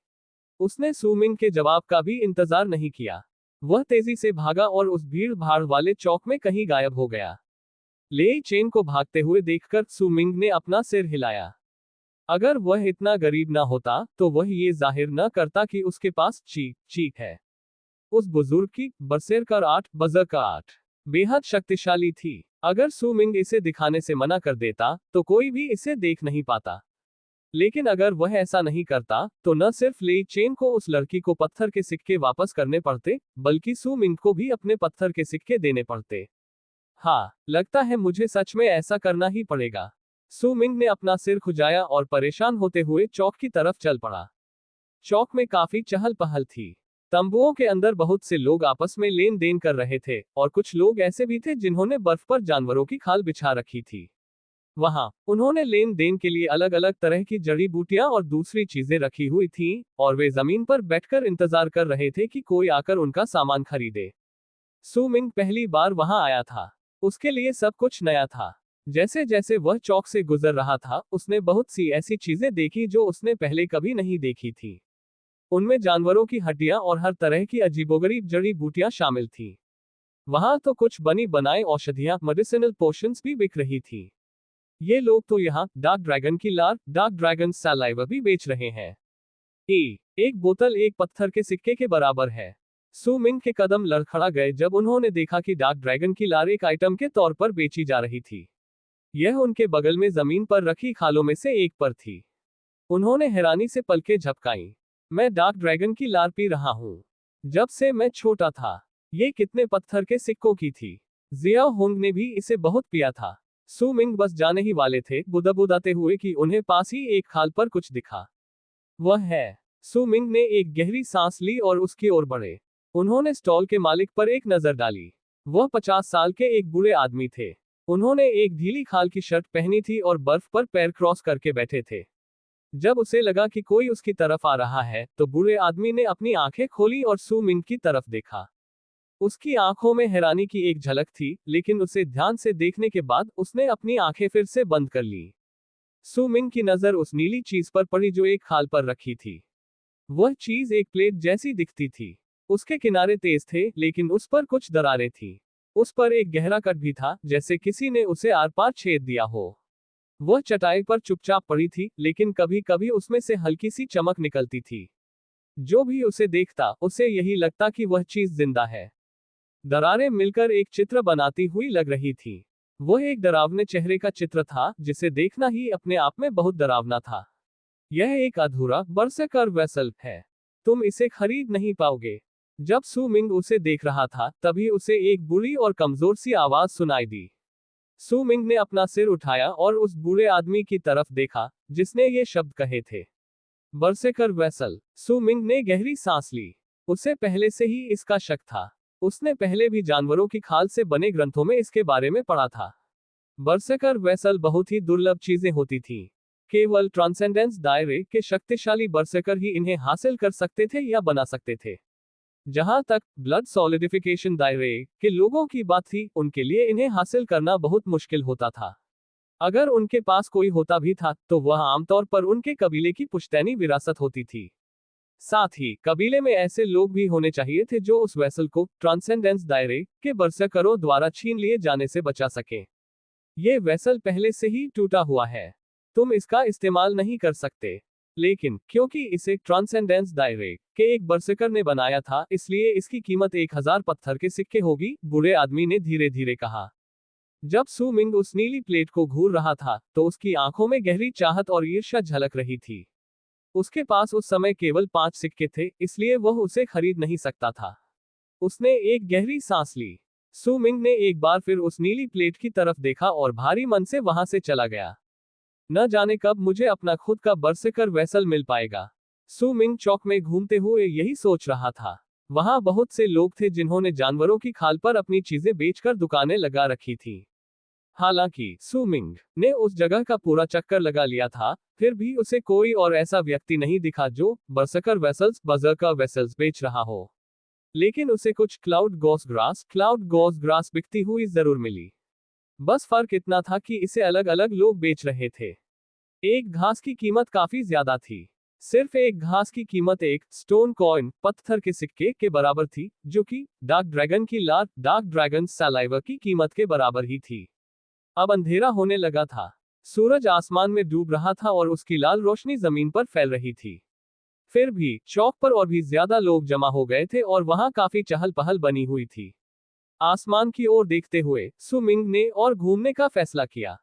उसने सू मिंग के जवाब का भी इंतजार नहीं किया। वह तेजी से भागा और उस भीड़ भाड़ वाले चौक में कहीं गायब हो गया। लेई चेन को भागते हुए देखकर सू मिंग ने अपना सिर हिलाया। अगर वह इतना गरीब ना होता तो वह ये जाहिर न करता कि उसके पास चीक है। उस बुजुर्ग की बरसेरकर 8 बजरकर 8 बेहद शक्तिशाली थी। अगर सू मिंग इसे दिखाने से मना कर देता तो कोई भी इसे देख नहीं पाता। लेकिन अगर वह ऐसा नहीं करता तो न सिर्फ लेई चेन को उस लड़की को पत्थर के सिक्के वापस करने पड़ते, बल्कि सू मिंग को भी अपने पत्थर के सिक्के देने पड़ते। हाँ, लगता है मुझे सच में ऐसा करना ही पड़ेगा। सू मिंग ने अपना सिर खुजाया और परेशान होते हुए चौक की तरफ चल पड़ा। चौक में काफी चहल पहल थी। तंबुओं के अंदर बहुत से लोग आपस में लेन देन कर रहे थे और कुछ लोग ऐसे भी थे जिन्होंने बर्फ पर जानवरों की खाल बिछा रखी थी। वहां उन्होंने लेन देन के लिए अलग अलग तरह की जड़ी बूटियां और दूसरी चीजें रखी हुई थीं और वे जमीन पर बैठकर इंतजार कर रहे थे कि कोई आकर उनका सामान खरीदे। सुमिंग पहली बार वहां आया था। उसके लिए सब कुछ नया था। जैसे जैसे वह चौक से गुजर रहा था, उसने बहुत सी ऐसी चीजें देखी जो उसने पहले कभी नहीं देखी थी। उनमें जानवरों की हड्डियां और हर तरह की अजीबोगरीब जड़ी बूटियां शामिल थीं। वहां तो कुछ बनी बनाई औषधियां, मेडिसिनल पोशंस भी बिक रही थी। ये लोग तो यहाँ डार्क ड्रैगन की लार, डार्क ड्रैगन सलाइवा भी बेच रहे हैं। एक बोतल एक पत्थर के सिक्के के बराबर है। सुमिंग के कदम लड़खड़ा गए जब उन्होंने देखा कि डार्क ड्रैगन की लार एक आइटम के तौर पर बेची जा रही थी। यह उनके बगल में जमीन पर रखी खालों में से एक पर थी। उन्होंने हैरानी से पलकें झपकाईं। मैं डार्क ड्रैगन की लार पी रहा हूँ। जब से मैं छोटा था। ये कितने पत्थर के सिक्कों की थी। जियाओ होंग ने भी इसे बहुत पिया था। सुमिंग बस जाने ही वाले थे, बुदबुदाते हुए कि उन्हें पास ही एक खाल पर कुछ दिखा। वह है। सुमिंग ने एक गहरी सांस ली और उसकी ओर बढ़े। उन्होंने स्टॉल के मालिक पर एक नजर डाली। वह 50 साल के एक बूढ़े आदमी थे। उन्होंने एक ढीली खाल की शर्ट पहनी थी और बर्फ पर पैर क्रॉस करके बैठे थे। जब उसे लगा कि कोई उसकी तरफ आ रहा है, तो बूढ़े आदमी ने अपनी आंखें खोली और सुमिंग की तरफ देखा। उसकी आंखों में हैरानी की एक झलक थी, लेकिन उसे ध्यान से देखने के बाद उसने अपनी आंखें फिर से बंद कर ली। सुमिंग की नजर उस नीली चीज पर पड़ी जो एक खाल पर रखी थी। वह चीज एक प्लेट जैसी दिखती थी। उसके किनारे तेज थे, लेकिन उस पर कुछ दरारें थी। उस पर एक गहरा कट भी था, जैसे किसी ने उसे आर पार छेद दिया हो। वह चटाई पर चुपचाप पड़ी थी, लेकिन कभी कभी उसमें से हल्की सी चमक निकलती थी। जो भी उसे देखता, उसे यही लगता कि वह चीज जिंदा है। दरारें मिलकर एक चित्र बनाती हुई लग रही थी। वह एक डरावने चेहरे का चित्र था, जिसे देखना ही अपने आप में बहुत डरावना था। यह एक अधूरा बरसकर वेसल है। तुम इसे खरीद नहीं पाओगे। जब सुमिंग उसे देख रहा था, तभी उसे एक बुरी और कमजोर सी आवाज सुनाई दी। सुमिंग ने अपना सिर उठाया और उस बूढ़े आदमी की तरफ देखा, जिसने ये शब्द कहे थे। बरसेकर वेसल। सुमिंग ने गहरी सांस ली। उसे पहले से ही इसका शक था। उसने पहले भी जानवरों की खाल से बने ग्रंथों में इसके बारे में पढ़ा था। बरसेकर वेसल बहुत ही दुर्लभ चीजें होती थीं। केवल ट्रांसेंडेंस दायरे के शक्तिशाली बरसेकर ही इन्हें हासिल कर सकते थे या बना सकते थे। जहां तक ब्लड सॉलिडिफिकेशन दायरे के लोगों की बात थी, उनके लिए इन्हें हासिल करना बहुत मुश्किल होता था। अगर उनके पास कोई होता भी था, तो वह आमतौर पर उनके कबीले की पुश्तैनी विरासत होती थी। साथ ही कबीले में ऐसे लोग भी होने चाहिए थे जो उस वेसल को ट्रांसेंडेंस दायरे के बरसकरों द्वारा छीन लिए जाने से बचा सके। ये वेसल पहले से ही टूटा हुआ है। तुम इसका इस्तेमाल नहीं कर सकते। लेकिन क्योंकि इसे ट्रांसेंडेंस दायरे के एक बरसकर ने बनाया था, इसलिए इसकी कीमत 1000 पत्थर के सिक्के होगी, बूढ़े आदमी ने धीरे धीरे कहा। जब सुमिंग उस नीली प्लेट को घूर रहा था, तो उसकी आंखों में गहरी चाहत और ईर्ष्या झलक रही थी। उसके पास उस समय केवल 5 सिक्के थे, इसलिए वह उसे खरीद नहीं सकता था। उसने एक गहरी सांस ली। सुमिंग ने एक बार फिर उस नीली प्लेट की तरफ देखा और भारी मन से वहां से चला गया। न जाने कब मुझे अपना खुद का बरसकर वेसल मिल पाएगा। सुमिंग चौक में घूमते हुए यही सोच रहा था। वहां बहुत से लोग थे जिन्होंने जानवरों की खाल पर अपनी चीजें बेचकर दुकानें लगा रखी थी। हालांकि सुमिंग ने उस जगह का पूरा चक्कर लगा लिया था, फिर भी उसे कोई और ऐसा व्यक्ति नहीं दिखा जो बरसकर वेसल्स बेच रहा हो। लेकिन उसे कुछ क्लाउड गोस ग्रास बिकती हुई जरूर मिली। बस फर्क इतना था कि इसे अलग अलग लोग बेच रहे थे। एक घास की कीमत काफी ज्यादा थी। सिर्फ एक घास की कीमत एक स्टोन कॉइन, पत्थर के सिक्के के बराबर थी, जो कि डार्क ड्रैगन की लार, डार्क ड्रैगन सलाइवा की कीमत के बराबर ही थी। अब अंधेरा होने लगा था। सूरज आसमान में डूब रहा था और उसकी लाल रोशनी जमीन पर फैल रही थी। फिर भी चौक पर और भी ज्यादा लोग जमा हो गए थे और वहां काफी चहल पहल बनी हुई थी। आसमान की ओर देखते हुए सुमिंग ने और घूमने का फैसला किया।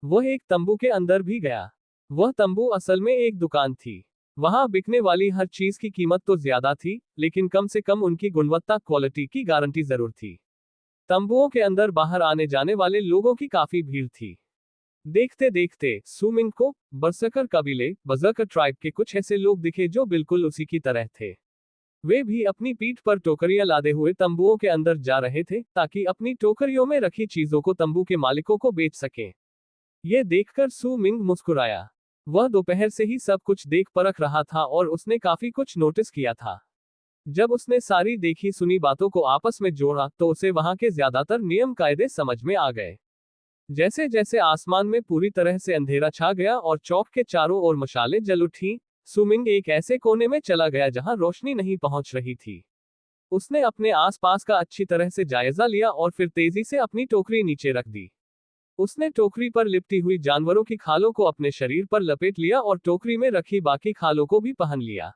वह एक तंबू के अंदर भी गया। वह तंबू असल में एक दुकान थी। वहां बिकने वाली हर चीज की कीमत तो ज्यादा थी, लेकिन कम से कम उनकी गुणवत्ता क्वालिटी की गारंटी जरूर थी। तंबुओं के अंदर बाहर आने जाने वाले लोगों की काफी भीड़ थी। देखते देखते सुमिंग को बरसकर कबीले बजरकर ट्राइब के कुछ ऐसे लोग दिखे जो बिल्कुल उसी की तरह थे। वे भी अपनी पीठ पर टोकरियां लादे हुए तंबुओं के अंदर जा रहे थे ताकि अपनी टोकरियों में रखी चीजों को तंबू के मालिकों को बेच सकें। ये देखकर सू मिंग मुस्कुराया। वह दोपहर से ही सब कुछ देख परख रहा था और उसने काफी कुछ नोटिस किया था। जब उसने सारी देखी सुनी बातों को आपस में जोड़ा तो उसे वहां के ज्यादातर नियम कायदे समझ में आ गए। जैसे जैसे आसमान में पूरी तरह से अंधेरा छा गया और चौक के चारों ओर मशालें जल उठी, सुमिंग एक ऐसे कोने में चला गया जहां रोशनी नहीं पहुंच रही थी। उसने अपने आसपास का अच्छी तरह से जायजा लिया और फिर तेजी से अपनी टोकरी नीचे रख दी। उसने टोकरी पर लिपटी हुई जानवरों की खालों को अपने शरीर पर लपेट लिया और टोकरी में रखी बाकी खालों को भी पहन लिया।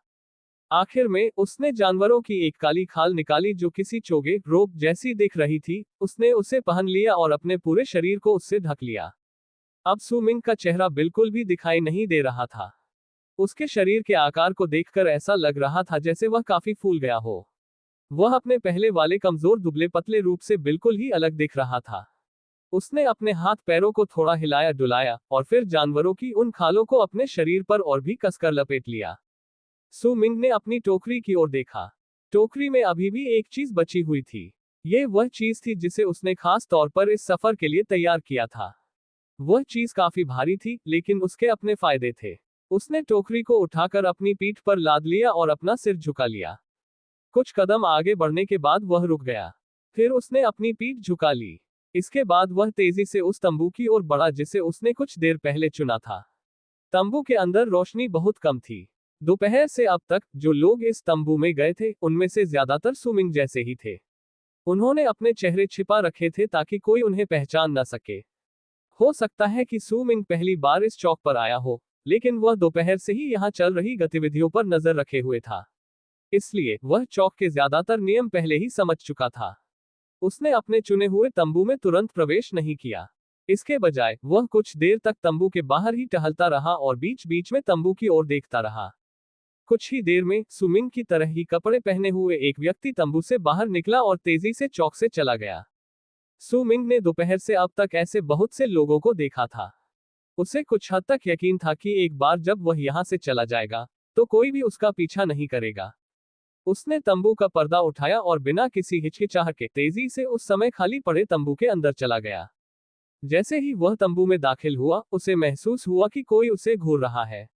आखिर में उसने जानवरों की एक काली खाल निकाली जो किसी चोगे रोप जैसी दिख रही थी। उसने उसे पहन लिया और अपने पूरे शरीर को उससे ढक लिया। अब सुमिंग का चेहरा बिल्कुल भी दिखाई नहीं दे रहा था। उसके शरीर के आकार को देखकर ऐसा लग रहा था जैसे वह काफी फूल गया हो। वह अपने पहले वाले कमजोर दुबले पतले रूप से बिल्कुल ही अलग दिख रहा था। उसने अपने हाथ पैरों को थोड़ा हिलाया डुलाया और फिर जानवरों की उन खालों को अपने शरीर पर और भी कसकर लपेट लिया। सु मिंग ने अपनी टोकरी की ओर देखा। टोकरी में अभी भी एक चीज बची हुई थी। ये वह चीज थी जिसे उसने खास तौर पर इस सफर के लिए तैयार किया था। वह चीज काफी भारी थी लेकिन उसके अपने फायदे थे। उसने टोकरी को उठाकर अपनी पीठ पर लाद लिया और अपना सिर झुका लिया। कुछ कदम आगे बढ़ने के बाद वह रुक गया। फिर उसने अपनी पीठ झुका ली। इसके बाद वह तेजी से उस तंबू की ओर बढ़ा जिसे उसने कुछ देर पहले चुना था। तंबू के अंदर रोशनी बहुत कम थी। दोपहर से अब तक जो लोग इस तंबू में गए थे उनमें से ज्यादातर सुमिंग जैसे ही थे। उन्होंने अपने चेहरे छिपा रखे थे ताकि कोई उन्हें पहचान न सके। हो सकता है कि सुमिंग पहली बार इस चौक पर आया हो, लेकिन वह दोपहर से ही यहाँ चल रही गतिविधियों पर नजर रखे हुए था। इसलिए वह चौक के ज्यादातर नियम पहले ही समझ चुका था। उसने अपने चुने हुए तंबू में तुरंत प्रवेश नहीं किया। इसके बजाय वह कुछ देर तक तंबू के बाहर ही टहलता रहा और बीच बीच में तंबू की ओर देखता रहा। कुछ ही देर में सुमिंग की तरह ही कपड़े पहने हुए एक व्यक्ति तंबू से बाहर निकला और तेजी से चौक से चला गया। सुमिंग ने दोपहर से अब तक ऐसे बहुत से लोगों को देखा था। उसे कुछ हद तक यकीन था कि एक बार जब वह यहां से चला जाएगा तो कोई भी उसका पीछा नहीं करेगा। उसने तंबू का पर्दा उठाया और बिना किसी हिचकिचाहट के तेजी से उस समय खाली पड़े तंबू के अंदर चला गया। जैसे ही वह तंबू में दाखिल हुआ उसे महसूस हुआ कि कोई उसे घूर रहा है।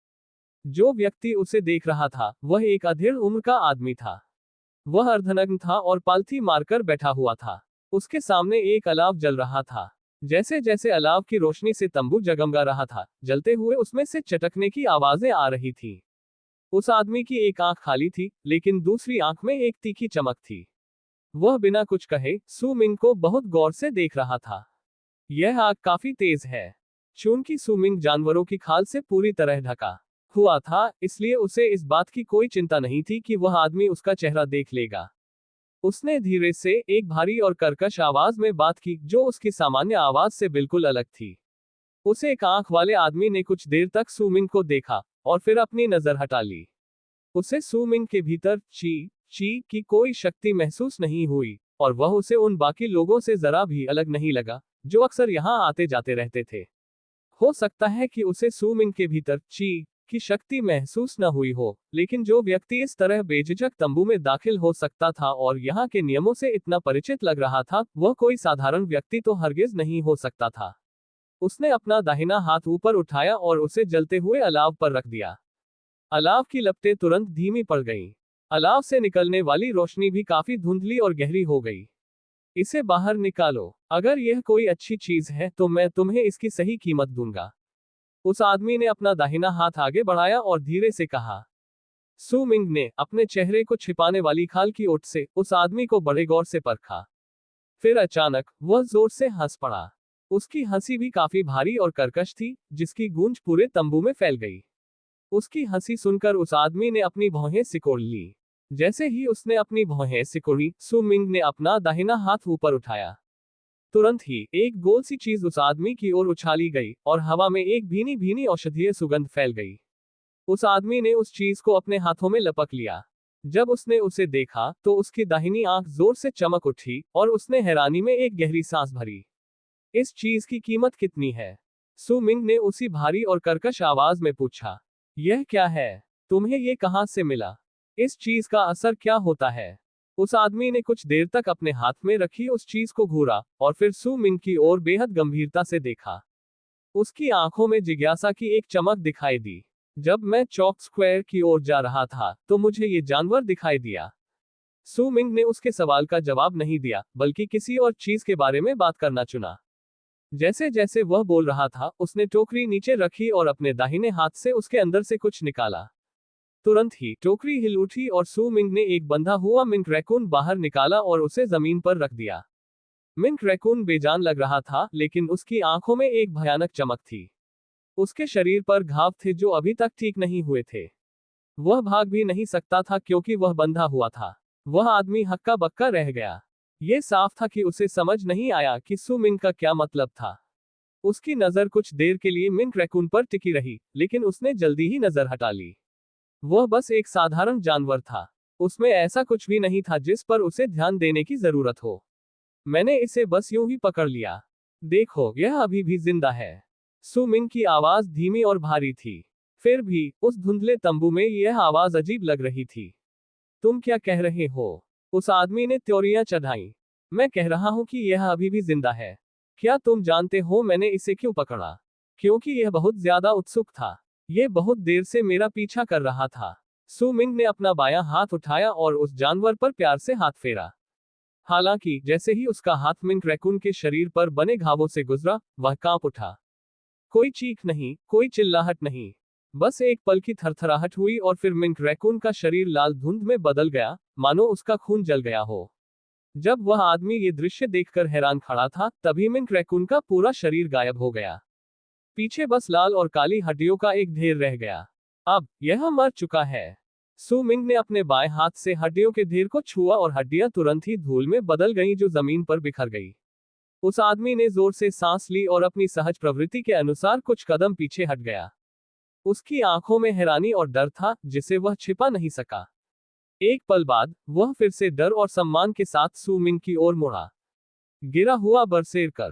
जो व्यक्ति उसे देख रहा था वह एक अधेड़ उम्र का आदमी था। वह अर्धनग्न था और पालथी मारकर बैठा हुआ था। उसके सामने एक अलाव जल रहा था। जैसे जैसे अलाव की रोशनी से तंबू जगमगा रहा था, जलते हुए उसमें से चटकने की आवाजें आ रही थी। उस आदमी की एक आंख खाली थी, लेकिन दूसरी आंख में एक तीखी चमक थी। वह बिना कुछ कहे सु मिंग को बहुत गौर से देख रहा था। यह आग काफी तेज है। चूंकि सु मिंग जानवरों की खाल से पूरी तरह ढका हुआ था, इसलिए उसे इस बात की कोई चिंता नहीं थी कि वह आदमी उसका चेहरा देख लेगा। उसने धीरे से एक भारी और कर्कश आवाज में बात की जो उसकी सामान्य आवाज से बिल्कुल अलग थी। उस एक आंख वाले आदमी ने कुछ देर तक सुमिंग को देखा और फिर अपनी नजर हटा ली। उसे सुमिंग के भीतर ची ची की कोई शक्ति महसूस नहीं हुई और वह उसे उन बाकी लोगों से जरा भी अलग नहीं लगा जो अक्सर यहाँ आते जाते रहते थे। हो सकता है कि उसे सुमिंग के भीतर ची की शक्ति महसूस न हुई हो, लेकिन जो व्यक्ति इस तरह बेझिझक तंबू में दाखिल हो सकता था और यहाँ के नियमों से इतना परिचित लग रहा था, वह कोई साधारण व्यक्ति तो हरगिज नहीं हो सकता था। उसने अपना दाहिना हाथ ऊपर उठाया और उसे जलते हुए अलाव पर रख दिया। अलाव की लपटें तुरंत धीमी पड़ गईं। अलाव से निकलने वाली रोशनी भी काफी धुंधली और गहरी हो गई। इसे बाहर निकालो। अगर यह कोई अच्छी चीज है तो मैं तुम्हें इसकी सही कीमत दूंगा। उस आदमी ने अपना दाहिना हाथ आगे बढ़ाया और धीरे से कहा। सु मिंग ने अपने चेहरे को छिपाने वाली खाल की ओट से उस आदमी को बड़े गौर से परखा। फिर अचानक वह जोर से हंस पड़ा। उसकी हंसी भी काफी भारी और कर्कश थी, जिसकी गूंज पूरे तंबू में फैल गई। उसकी हंसी सुनकर उस आदमी ने अपनी भौहें सिकोड़ ली। जैसे ही उसने अपनी भौहें सिकोड़ी, सु मिंग ने अपना दाहिना हाथ ऊपर उठाया। तुरंत ही एक गोल सी चीज उस आदमी की ओर उछाली गई और हवा में एक भीनी भीनी औषधीय सुगंध फैल गई। उस आदमी ने उस चीज को अपने हाथों में लपक लिया। जब उसने उसे देखा तो उसकी दाहिनी आंख जोर से चमक उठी और उसने हैरानी में एक गहरी सांस भरी। इस चीज की कीमत कितनी है? सु मिंग ने उसी भारी और कर्कश आवाज में पूछा। यह क्या है? तुम्हें ये कहां से मिला? इस चीज का असर क्या होता है? उस आदमी ने कुछ देर तक अपने हाथ में रखी उस चीज को घूरा और फिर सू मिंग की ओर बेहद गंभीरता से देखा। उसकी आंखों में जिज्ञासा की एक चमक दिखाई दी। जब मैं चौक स्क्वायर की ओर जा रहा था तो मुझे ये जानवर दिखाई दिया। सू मिंग ने उसके सवाल का जवाब नहीं दिया, बल्कि किसी और चीज के बारे में बात करना चुना। जैसे जैसे वह बोल रहा था, उसने टोकरी नीचे रखी और अपने दाहिने हाथ से उसके अंदर से कुछ निकाला। तुरंत ही टोकरी हिल उठी और सू मिंग ने एक बंधा हुआ मिंक रैकून बाहर निकाला और उसे जमीन पर रख दिया। मिंक रैकून बेजान लग रहा था, लेकिन उसकी आंखों में एक भयानक चमक थी। उसके शरीर पर घाव थे जो अभी तक ठीक नहीं हुए थे। वह भाग भी नहीं सकता था क्योंकि वह बंधा हुआ था। वह आदमी हक्का बक्का रह गया। ये साफ था कि उसे समझ नहीं आया कि सू मिंग का क्या मतलब था। उसकी नजर कुछ देर के लिए मिंक रैकून पर टिकी रही, लेकिन उसने जल्दी ही नजर हटा ली। वह बस एक साधारण जानवर था। उसमें ऐसा कुछ भी नहीं था जिस पर उसे ध्यान देने की जरूरत हो। मैंने इसे बस यूं ही पकड़ लिया। देखो, यह अभी भी जिंदा है। सू मिंग की आवाज धीमी और भारी थी। फिर भी उस धुंधले तंबू में यह आवाज अजीब लग रही थी। तुम क्या कह रहे हो? उस आदमी ने त्योरियां चढ़ाई। मैं कह रहा हूं कि यह अभी भी जिंदा है। क्या तुम जानते हो मैंने इसे क्यों पकड़ा? क्योंकि यह बहुत ज्यादा उत्सुक था। ये बहुत देर से मेरा पीछा कर रहा था। सू मिंग ने अपना बायां हाथ उठाया और उस जानवर पर प्यार से हाथ फेरा। हालांकि जैसे ही उसका हाथ मिंक रैकून के शरीर पर बने घावों से गुजरा, वह कांप उठा। कोई चीख नहीं, कोई चिल्लाहट नहीं। बस एक पल की थरथराहट हुई और फिर मिंक रैकून का शरीर लाल धुंध में बदल गया, मानो उसका खून जल गया हो। जब वह आदमी ये दृश्य देखकर हैरान खड़ा था, तभी मिंक रैकून का पूरा शरीर गायब हो गया। पीछे बस लाल और काली हड्डियों का एक ढेर रह गया। अब यह मर चुका है। सू मिंग ने अपने बाएं हाथ से हड्डियों के ढेर को छुआ और हड्डियां तुरंत ही धूल में बदल गईं जो जमीन पर बिखर गई। उस आदमी ने जोर से सांस ली और अपनी सहज प्रवृत्ति के अनुसार कुछ कदम पीछे हट गया। उसकी आंखों में हैरानी और डर था, जिसे वह छिपा नहीं सका। एक पल बाद वह फिर से डर और सम्मान के साथ सू मिंग की ओर मुड़ा। गिरा हुआ बरसेर कर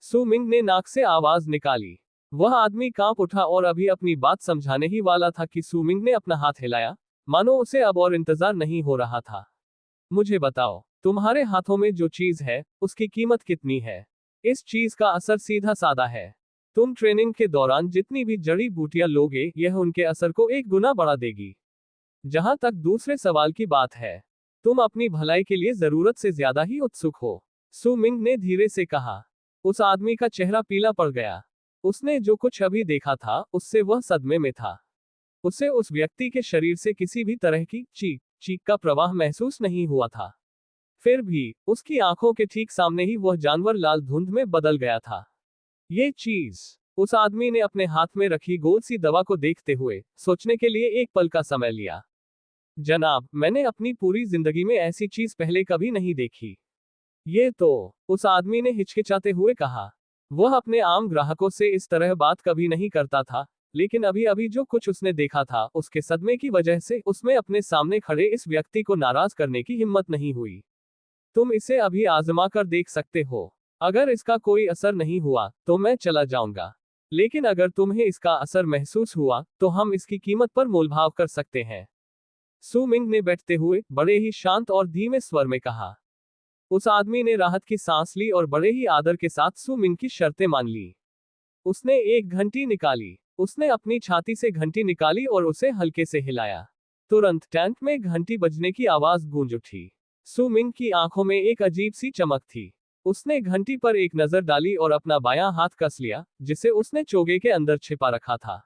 सू मिंग ने नाक से आवाज निकाली। वह आदमी कांप उठा और अभी अपनी बात समझाने ही वाला था कि सू मिंग ने अपना हाथ हिलाया, मानो उसे अब और इंतजार नहीं हो रहा था। मुझे बताओ, तुम्हारे हाथों में जो चीज है, उसकी कीमत कितनी है? इस चीज का असर सीधा साधा है। तुम ट्रेनिंग के दौरान जितनी भी जड़ी बूटियां लोगे, यह उनके असर को 1 गुना बढ़ा देगी। जहां तक दूसरे सवाल की बात है, तुम अपनी भलाई के लिए जरूरत से ज्यादा ही उत्सुक हो। सू मिंग ने धीरे से कहा। उस आदमी का चेहरा पीला पड़ गया। उसने जो कुछ अभी देखा था, उससे वह सदमे में था। उसे उस व्यक्ति के शरीर से किसी भी तरह की चीख का प्रवाह महसूस नहीं हुआ था। फिर भी उसकी आंखों के ठीक सामने ही वह जानवर लाल धुंध में बदल गया था। ये चीज। उस आदमी ने अपने हाथ में रखी गोल सी दवा को देखते हुए सोचने के लिए एक पल का समय लिया। जनाब, मैंने अपनी पूरी जिंदगी में ऐसी चीज पहले कभी नहीं देखी। ये तो, उस आदमी ने हिचकिचाते हुए कहा। वह अपने आम ग्राहकों से इस तरह बात कभी नहीं करता था, लेकिन अभी अभी जो कुछ उसने देखा था, उसके सदमे की वजह से उसमें अपने सामने खड़े इस व्यक्ति को नाराज करने की हिम्मत नहीं हुई। तुम इसे अभी आजमा कर देख सकते हो। अगर इसका कोई असर नहीं हुआ, तो मैं चला जाऊंगा। लेकिन अगर तुम्हें इसका असर महसूस हुआ, तो हम इसकी कीमत पर मोलभाव कर सकते हैं। सू मिंग ने बैठते हुए बड़े ही शांत और धीमे स्वर में कहा। उस आदमी ने राहत की सांस ली और बड़े ही आदर के साथ सू मिंग की शर्तें मान ली। उसने एक घंटी निकाली। उसने अपनी छाती से घंटी निकाली और उसे हल्के से हिलाया। तुरंत टैंक में घंटी बजने की आवाज गूंज उठी। सू मिंग की आंखों में एक अजीब सी चमक थी। उसने घंटी पर एक नजर डाली और अपना बायां हाथ कस लिया, जिसे उसने चोगे के अंदर छिपा रखा था।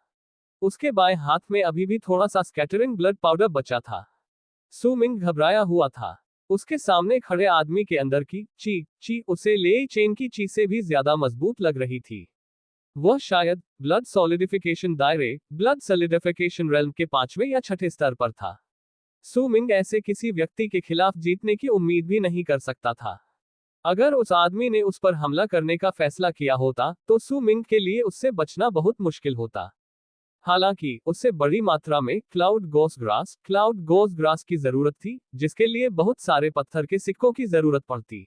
उसके बाएं हाथ में अभी भी थोड़ा सा स्कैटरिंग ब्लड पाउडर बचा था। सू मिंग घबराया हुआ था। उसके सामने खड़े आदमी के अंदर की ची उसे ले चेन की ची से भी ज्यादा मजबूत लग रही थी। वह शायद ब्लड सॉलिडिफिकेशन दायरे, ब्लड सॉलिडिफिकेशन रेल्म के 5वें या 6ठे स्तर पर था। सू मिंग ऐसे किसी व्यक्ति के खिलाफ जीतने की उम्मीद भी नहीं कर सकता था। अगर उस आदमी ने उस पर हमला करने का फैसला किया होता, तो सू मिंग के लिए उससे बचना बहुत मुश्किल होता। हालांकि उसे बड़ी मात्रा में क्लाउड गोस ग्रास की जरूरत थी, जिसके लिए बहुत सारे पत्थर के सिक्कों की जरूरत पड़ती।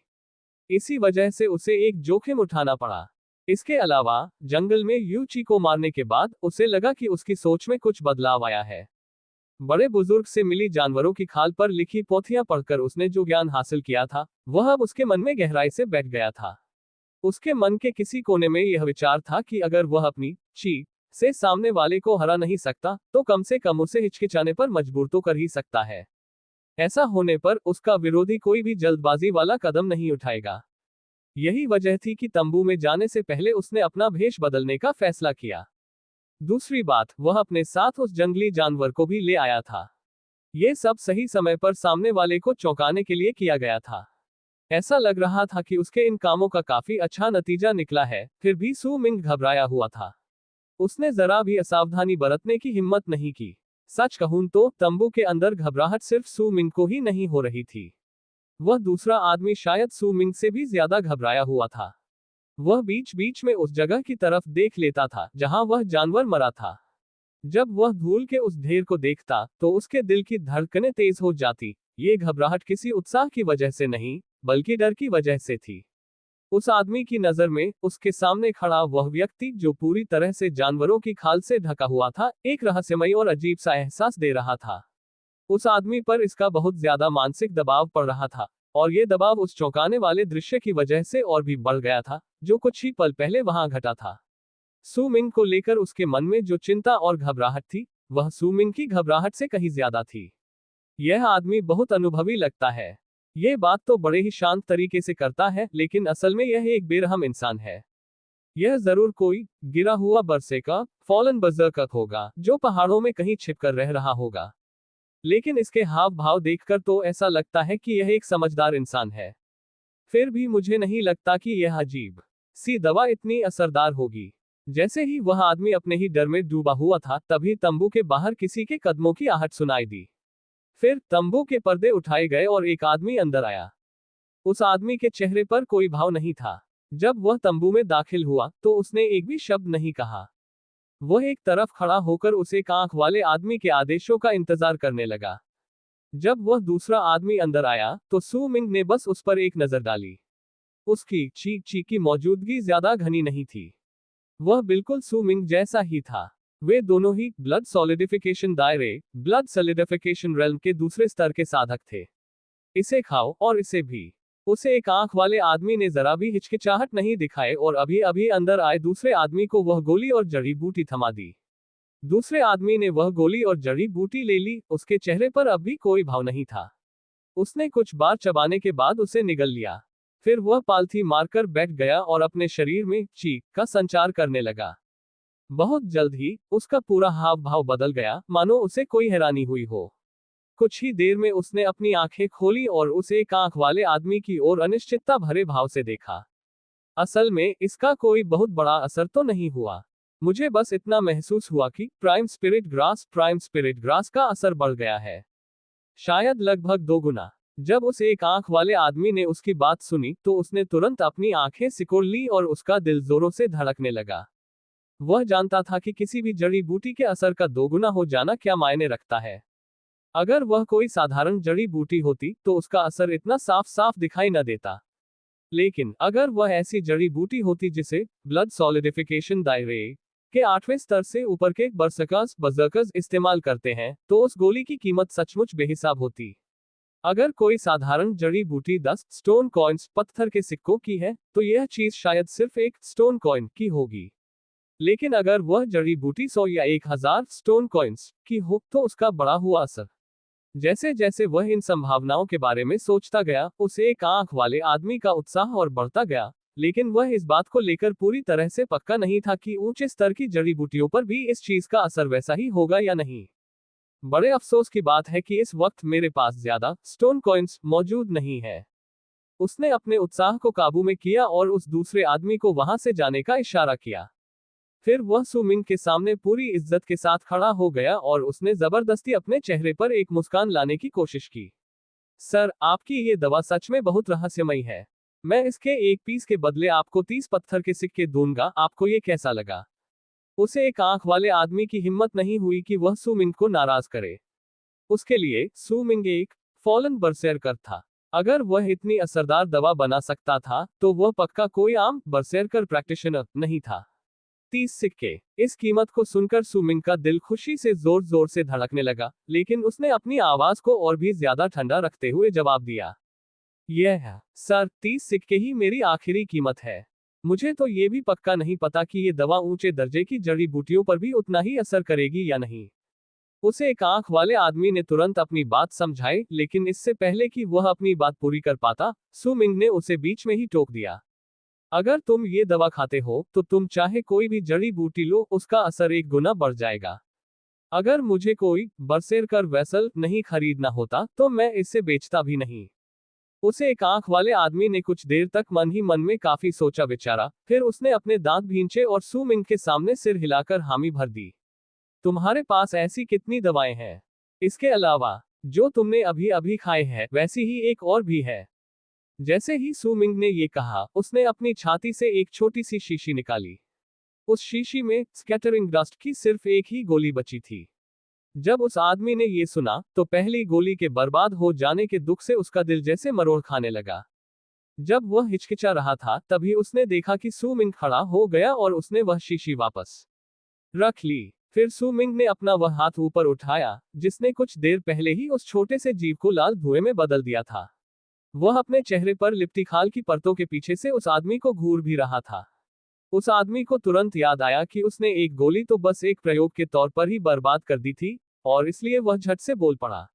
इसी वजह से उसे एक जोखिम उठाना पड़ा। इसके अलावा, जंगल में यू ची को मारने के बाद उसे लगा कि उसकी सोच में कुछ बदलाव आया है। बड़े बुजुर्ग से मिली जानवरों की खाल पर लिखी पोथियां पढ़कर उसने जो ज्ञान हासिल किया था वह अब उसके मन में गहराई से बैठ गया था। उसके मन के किसी कोने में यह विचार था कि अगर वह अपनी ची से सामने वाले को हरा नहीं सकता तो कम से कम उसे हिचकिचाने पर मजबूर तो कर ही सकता है। ऐसा होने पर उसका विरोधी कोई भी जल्दबाजी वाला कदम नहीं उठाएगा। यही वजह थी कि तंबू में जाने से पहले उसने अपना भेष बदलने का फैसला किया। दूसरी बात, वह अपने साथ उस जंगली जानवर को भी ले आया था। ये सब सही समय पर सामने वाले को चौंकाने के लिए किया गया था। ऐसा लग रहा था कि उसके इन कामों का काफी अच्छा नतीजा निकला है, फिर भी सू मिंग घबराया हुआ था। उसने जरा भी असावधानी बरतने की हिम्मत नहीं की। सच कहूं तो तंबू के अंदर घबराहट सिर्फ सू मिंग को ही नहीं हो रही थी। वह दूसरा आदमी शायद सू मिंग से भी ज्यादा घबराया हुआ था। वह बीच बीच में उस जगह की तरफ देख लेता था जहां वह जानवर मरा था। जब वह धूल के उस ढेर को देखता तो उसके दिल की धड़कनें तेज हो जाती। ये घबराहट किसी उत्साह की वजह से नहीं, बल्कि डर की वजह से थी। उस आदमी की नजर में उसके सामने खड़ा वह व्यक्ति जो पूरी तरह से जानवरों की खाल से ढका हुआ था, एक रहस्यमयी और अजीब सा एहसास दे रहा था। उस आदमी पर इसका बहुत ज्यादा मानसिक दबाव पड़ रहा था, और ये दबाव उस चौंकाने वाले दृश्य की वजह से और भी बढ़ गया था जो कुछ ही पल पहले वहां घटा था। सू मिंग को लेकर उसके मन में जो चिंता और घबराहट थी वह सू मिंग की घबराहट से कहीं ज्यादा थी। यह आदमी बहुत अनुभवी लगता है। ये बात तो बड़े ही शांत तरीके से करता है, लेकिन असल में यह एक बेरहम इंसान है। यह जरूर कोई गिरा हुआ बरसेका फॉलन बजरकक होगा जो पहाड़ों में कहीं छिपकर रह रहा होगा। लेकिन इसके हाव भाव देखकर तो ऐसा लगता है कि यह एक समझदार इंसान है। फिर भी मुझे नहीं लगता कि यह अजीब सी दवा इतनी असरदार होगी। जैसे ही वह आदमी अपने ही डर में डूबा हुआ था तभी तंबू के बाहर किसी के कदमों की आहट सुनाई दी। फिर तंबू के पर्दे उठाए गए और एक आदमी अंदर आया। उस आदमी के चेहरे पर कोई भाव नहीं था। जब वह तंबू में दाखिल हुआ तो उसने एक भी शब्द नहीं कहा। वह एक तरफ खड़ा होकर उस एक आंख वाले आदमी के आदेशों का इंतजार करने लगा। जब वह दूसरा आदमी अंदर आया तो सू मिंग ने बस उस पर एक नजर डाली। उसकी ची की मौजूदगी ज्यादा घनी नहीं थी। वह बिल्कुल सू मिंग जैसा ही था। वे दोनों ही ब्लड सॉलिडिफिकेशन दायरे, ब्लड सॉलिडिफिकेशन रेल्म के दूसरे स्तर के साधक थे। इसे खाओ और इसे भी। उसे एक आंख वाले आदमी ने जरा भी हिचकिचाहट नहीं दिखाए और अभी अभी अंदर आए दूसरे आदमी को वह गोली और जड़ी बूटी थमा दी। दूसरे आदमी ने वह गोली और जड़ी बूटी ले ली। उसके चेहरे पर अब भी कोई भाव नहीं था। उसने कुछ बार चबाने के बाद उसे निगल लिया। फिर वह पालथी मारकर बैठ गया और अपने शरीर में ची का संचार करने लगा। बहुत जल्द ही उसका पूरा हाव भाव बदल गया, मानो उसे कोई हैरानी हुई हो। कुछ ही देर में उसने अपनी आंखें खोली और उस एक आंख वाले आदमी की ओर अनिश्चितता भरे भाव से देखा। असल में इसका कोई बहुत बड़ा असर तो नहीं हुआ। मुझे बस इतना महसूस हुआ कि प्राइम स्पिरिट ग्रास का असर बढ़ गया है, शायद लगभग 2 गुना। जब उस एक आंख वाले आदमी ने उसकी बात सुनी तो उसने तुरंत अपनी आंखें सिकोड़ ली और उसका दिल जोरों से धड़कने लगा। वह जानता था कि किसी भी जड़ी बूटी के असर का 2 गुना हो जाना क्या मायने रखता है। अगर वह कोई साधारण जड़ी बूटी होती तो उसका असर इतना साफ साफ दिखाई न देता, लेकिन अगर वह ऐसी जड़ी बूटी होती जिसे ब्लड सॉलिडिफिकेशन दायरे के 8वें स्तर से ऊपर के बरसकर्स इस्तेमाल करते हैं तो उस गोली की कीमत सचमुच बेहिसाब होती। अगर कोई साधारण जड़ी बूटी 10 स्टोन कॉइन्स पत्थर के सिक्कों की है तो यह चीज शायद सिर्फ 1 स्टोन कॉइन की होगी। लेकिन अगर वह जड़ी बूटी 100 या 1000 स्टोन कॉइन्स की हो तो उसका बड़ा हुआ असर। जैसे जैसे वह इन संभावनाओं के बारे में सोचता गया उस एक आंख वाले आदमी का उत्साह और बढ़ता गया, लेकिन वह इस बात को लेकर पूरी तरह से पक्का नहीं था कि ऊंचे स्तर की जड़ी बूटियों पर भी इस चीज का असर वैसा ही होगा या नहीं। बड़े अफसोस की बात है कि इस वक्त मेरे पास ज्यादा स्टोन कॉइन्स मौजूद नहीं है। उसने अपने उत्साह को काबू में किया और उस दूसरे आदमी को वहां से जाने का इशारा किया। फिर वह सू मिंग के सामने पूरी इज्जत के साथ खड़ा हो गया और उसने जबरदस्ती अपने चेहरे पर एक मुस्कान लाने की कोशिश की। सर, आपकी ये दवा सच में बहुत रहस्यमयी है। मैं इसके एक पीस के बदले आपको 30 पत्थर के सिक्के दूंगा, आपको ये कैसा लगा? उसे एक आंख वाले आदमी की हिम्मत नहीं हुई कि वह सू मिंग को नाराज करे। उसके लिए सू मिंग एक फॉलन बरसेरकर था। अगर वह इतनी असरदार दवा बना सकता था तो वह पक्का कोई आम बरसेरकर प्रैक्टिशनर नहीं था। 30 सिक्के। इस कीमत को सुनकर सुमिंग का दिल खुशी से जोर जोर से धड़कने लगा, लेकिन उसने अपनी आवाज को और भी ज्यादा ठंडा रखते हुए जवाब दिया, यह है सर, 30 सिक्के ही मेरी आखिरी कीमत है। मुझे तो ये भी पक्का नहीं पता कि ये दवा ऊंचे दर्जे की जड़ी बूटियों पर भी उतना ही असर करेगी या नहीं। उसे एक आंख वाले आदमी ने तुरंत अपनी बात समझाई, लेकिन इससे पहले कि वह अपनी बात पूरी कर पाता, सुमिंग ने उसे बीच में ही टोक दिया। अगर तुम ये दवा खाते हो तो तुम चाहे कोई भी जड़ी बूटी लो, उसका असर 1 गुना बढ़ जाएगा। अगर मुझे कोई बरसेरकर वेसल नहीं खरीदना होता तो मैं इसे बेचता भी नहीं। उसे एक आंख वाले आदमी ने कुछ देर तक मन ही मन में काफी सोचा विचारा, फिर उसने अपने दांत भींचे और सुमिंग के सामने सिर हिलाकर हामी भर दी। तुम्हारे पास ऐसी कितनी दवाएं हैं? इसके अलावा जो तुमने अभी अभी खाए हैं, वैसी ही एक और भी है। जैसे ही सुमिंग ने ये कहा, उसने अपनी छाती से एक छोटी सी शीशी निकाली। उस शीशी में स्कैटरिंग डस्ट की सिर्फ एक ही गोली बची थी। जब उस आदमी ने ये सुना तो पहली गोली के बर्बाद हो जाने के दुख से उसका दिल जैसे मरोड़ खाने लगा। जब वह हिचकिचा रहा था, तभी उसने देखा कि सुमिंग खड़ा हो गया और उसने वह शीशी वापस रख ली। फिर सुमिंग ने अपना वह हाथ ऊपर उठाया, जिसने कुछ देर पहले ही उस छोटे से जीव को लाल धुएं में बदल दिया था। वह अपने चेहरे पर लिपटी खाल की परतों के पीछे से उस आदमी को घूर भी रहा था। उस आदमी को तुरंत याद आया कि उसने एक गोली तो बस एक प्रयोग के तौर पर ही बर्बाद कर दी थी, और इसलिए वह झट से बोल पड़ा,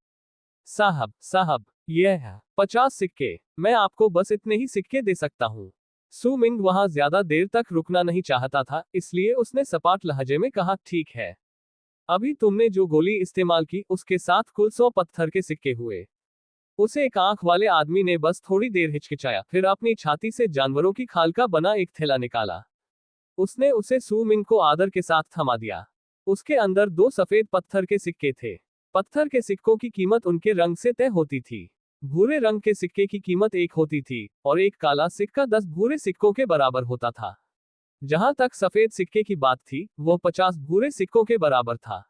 साहब साहब, यह है 50 सिक्के, मैं आपको बस इतने ही सिक्के दे सकता हूँ। सुमिंग वहां ज्यादा देर तक रुकना नहीं चाहता था, इसलिए उसने सपाट लहजे में कहा, ठीक है। अभी तुमने जो गोली इस्तेमाल की उसके साथ कुल 100 पत्थर के सिक्के हुए। उसे एक आंख वाले आदमी ने बस थोड़ी देर हिचकिचाया, फिर अपनी छाती से जानवरों की खाल का बना एक थैला निकाला। उसने उसे सुमिंग को आदर के साथ थमा दिया। उसके अंदर 2 सफेद पत्थर के सिक्के थे। पत्थर के सिक्कों की कीमत उनके रंग से तय होती थी। भूरे रंग के सिक्के की कीमत 1 होती थी और एक काला सिक्का 10 भूरे सिक्कों के बराबर होता था। जहां तक सफेद सिक्के की बात थी, वह 50 भूरे सिक्कों के बराबर था।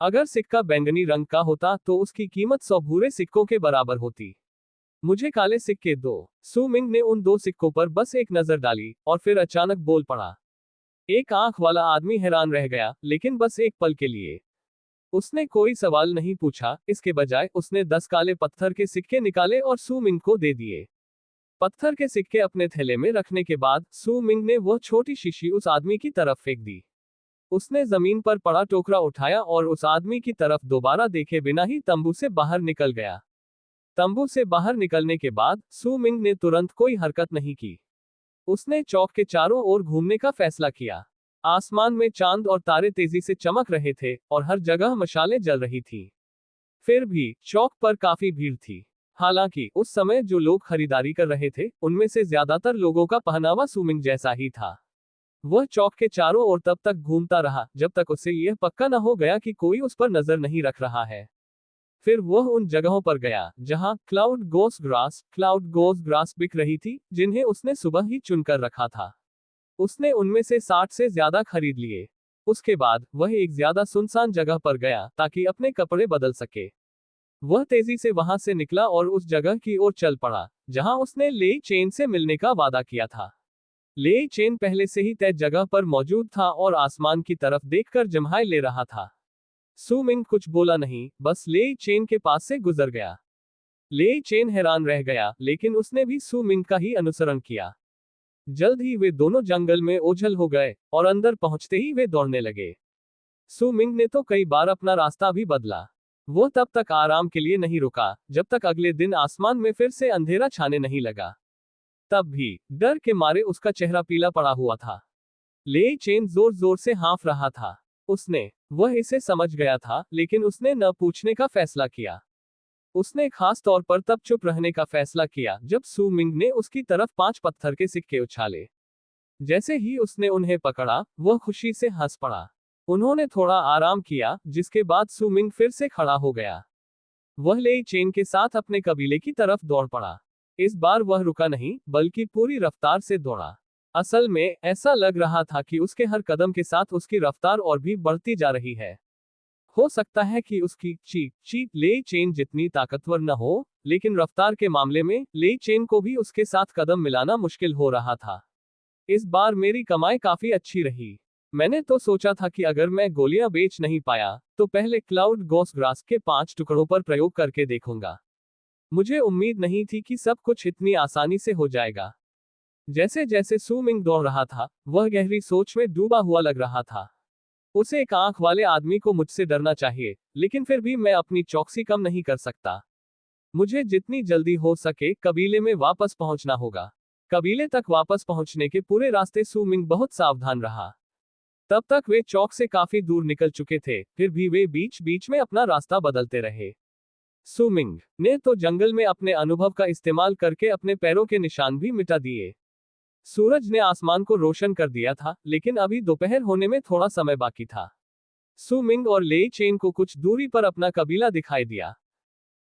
अगर सिक्का बैंगनी रंग का होता तो उसकी कीमत 100 भूरे सिक्कों के बराबर होती। मुझे काले सिक्के दो। सुमिंग ने उन 2 सिक्कों पर बस एक नजर डाली और फिर अचानक बोल पड़ा। एक आंख वाला आदमी हैरान रह गया, लेकिन बस एक पल के लिए। उसने कोई सवाल नहीं पूछा, इसके बजाय उसने 10 काले पत्थर के सिक्के निकाले और सुमिंग को दे दिए। पत्थर के सिक्के अपने थैले में रखने के बाद सुमिंग ने वह छोटी शीशी उस आदमी की तरफ फेंक दी। उसने जमीन पर पड़ा टोकरा उठाया और उस आदमी की तरफ दोबारा देखे बिना ही तंबू से बाहर निकल गया। तंबू से बाहर निकलने के बाद सुमिंग ने तुरंत कोई हरकत नहीं की। उसने चौक के चारों ओर घूमने का फैसला किया। आसमान में चांद और तारे तेजी से चमक रहे थे और हर जगह मशालें जल रही थीं। फिर भी चौक पर काफी भीड़ थी। हालांकि उस समय जो लोग खरीदारी कर रहे थे, उनमें से ज्यादातर लोगों का पहनावा सुमिंग जैसा ही था। वह चौक के चारों ओर तब तक घूमता रहा जब तक उसे यह पक्का न हो गया कि कोई उस पर नजर नहीं रख रहा है। फिर वह उन जगहों पर गया जहां क्लाउड गोस ग्रास बिक रही थी, जिन्हें उसने सुबह ही चुनकर रखा था। उसने उनमें से 60 से ज्यादा खरीद लिए। उसके बाद वह एक ज्यादा सुनसान जगह पर गया ताकि अपने कपड़े बदल सके। वह तेजी से वहां से निकला और उस जगह की ओर चल पड़ा जहां उसने ले चेन से मिलने का वादा किया था। ले चेन पहले से ही तय जगह पर मौजूद था और आसमान की तरफ देखकर जम्हाई ले रहा था। सुमिंग कुछ बोला नहीं, बस ले चेन के पास से गुजर गया। ले चेन हैरान रह गया, लेकिन उसने भी सुमिंग का ही अनुसरण किया। जल्द ही वे दोनों जंगल में ओझल हो गए और अंदर पहुंचते ही वे दौड़ने लगे। सुमिंग ने तो कई बार अपना रास्ता भी बदला। वो तब तक आराम के लिए नहीं रुका जब तक अगले दिन आसमान में फिर से अंधेरा छाने नहीं लगा। तब भी डर के मारे उसका चेहरा पीला पड़ा हुआ था। ले चेन जोर जोर से हाँफ रहा था। वह इसे समझ गया था, लेकिन उसने न पूछने का फैसला किया। उसने खास तौर पर तब चुप रहने का फैसला किया जब सुमिंग ने उसकी तरफ 5 पत्थर के सिक्के उछाले। जैसे ही उसने उन्हें पकड़ा, वह खुशी से हंस पड़ा। उन्होंने थोड़ा आराम किया, जिसके बाद सुमिंग फिर से खड़ा हो गया। वह ले चेन के साथ अपने कबीले की तरफ दौड़ पड़ा। इस बार वह रुका नहीं, बल्कि पूरी रफ्तार से दौड़ा। असल में ऐसा लग रहा था कि उसके हर कदम के साथ उसकी रफ्तार और भी बढ़ती जा रही है। हो सकता है कि उसकी चीप ले चेन जितनी ताकतवर न हो, लेकिन रफ्तार के मामले में ले चेन को भी उसके साथ कदम मिलाना मुश्किल हो रहा था। इस बार मेरी कमाई काफी अच्छी रही। मैंने तो सोचा था कि अगर मैं गोलियां बेच नहीं पाया तो पहले क्लाउड गॉस ग्रास के 5 टुकड़ों पर प्रयोग करके देखूंगा। मुझे उम्मीद नहीं थी कि सब कुछ इतनी आसानी से हो जाएगा। जैसे जैसे सू मिंग दौड़ रहा था, वह गहरी सोच में डूबा हुआ लग रहा था। उसे एक आंख वाले आदमी को मुझसे डरना चाहिए, लेकिन फिर भी मैं अपनी चौकसी कम नहीं कर सकता। मुझे जितनी जल्दी हो सके कबीले में वापस पहुंचना होगा। कबीले तक वापस पहुंचने के पूरे रास्ते सू मिंग बहुत सावधान रहा। तब तक वे चौक से काफी दूर निकल चुके थे, फिर भी वे बीच बीच में अपना रास्ता बदलते रहे। सू मिंग ने तो जंगल में अपने अनुभव का इस्तेमाल करके अपने पैरों के निशान भी मिटा दिए। सूरज ने आसमान को रोशन कर दिया था, लेकिन अभी दोपहर होने में थोड़ा समय बाकी था। सू मिंग और लेई चेन को कुछ दूरी पर अपना कबीला दिखाई दिया।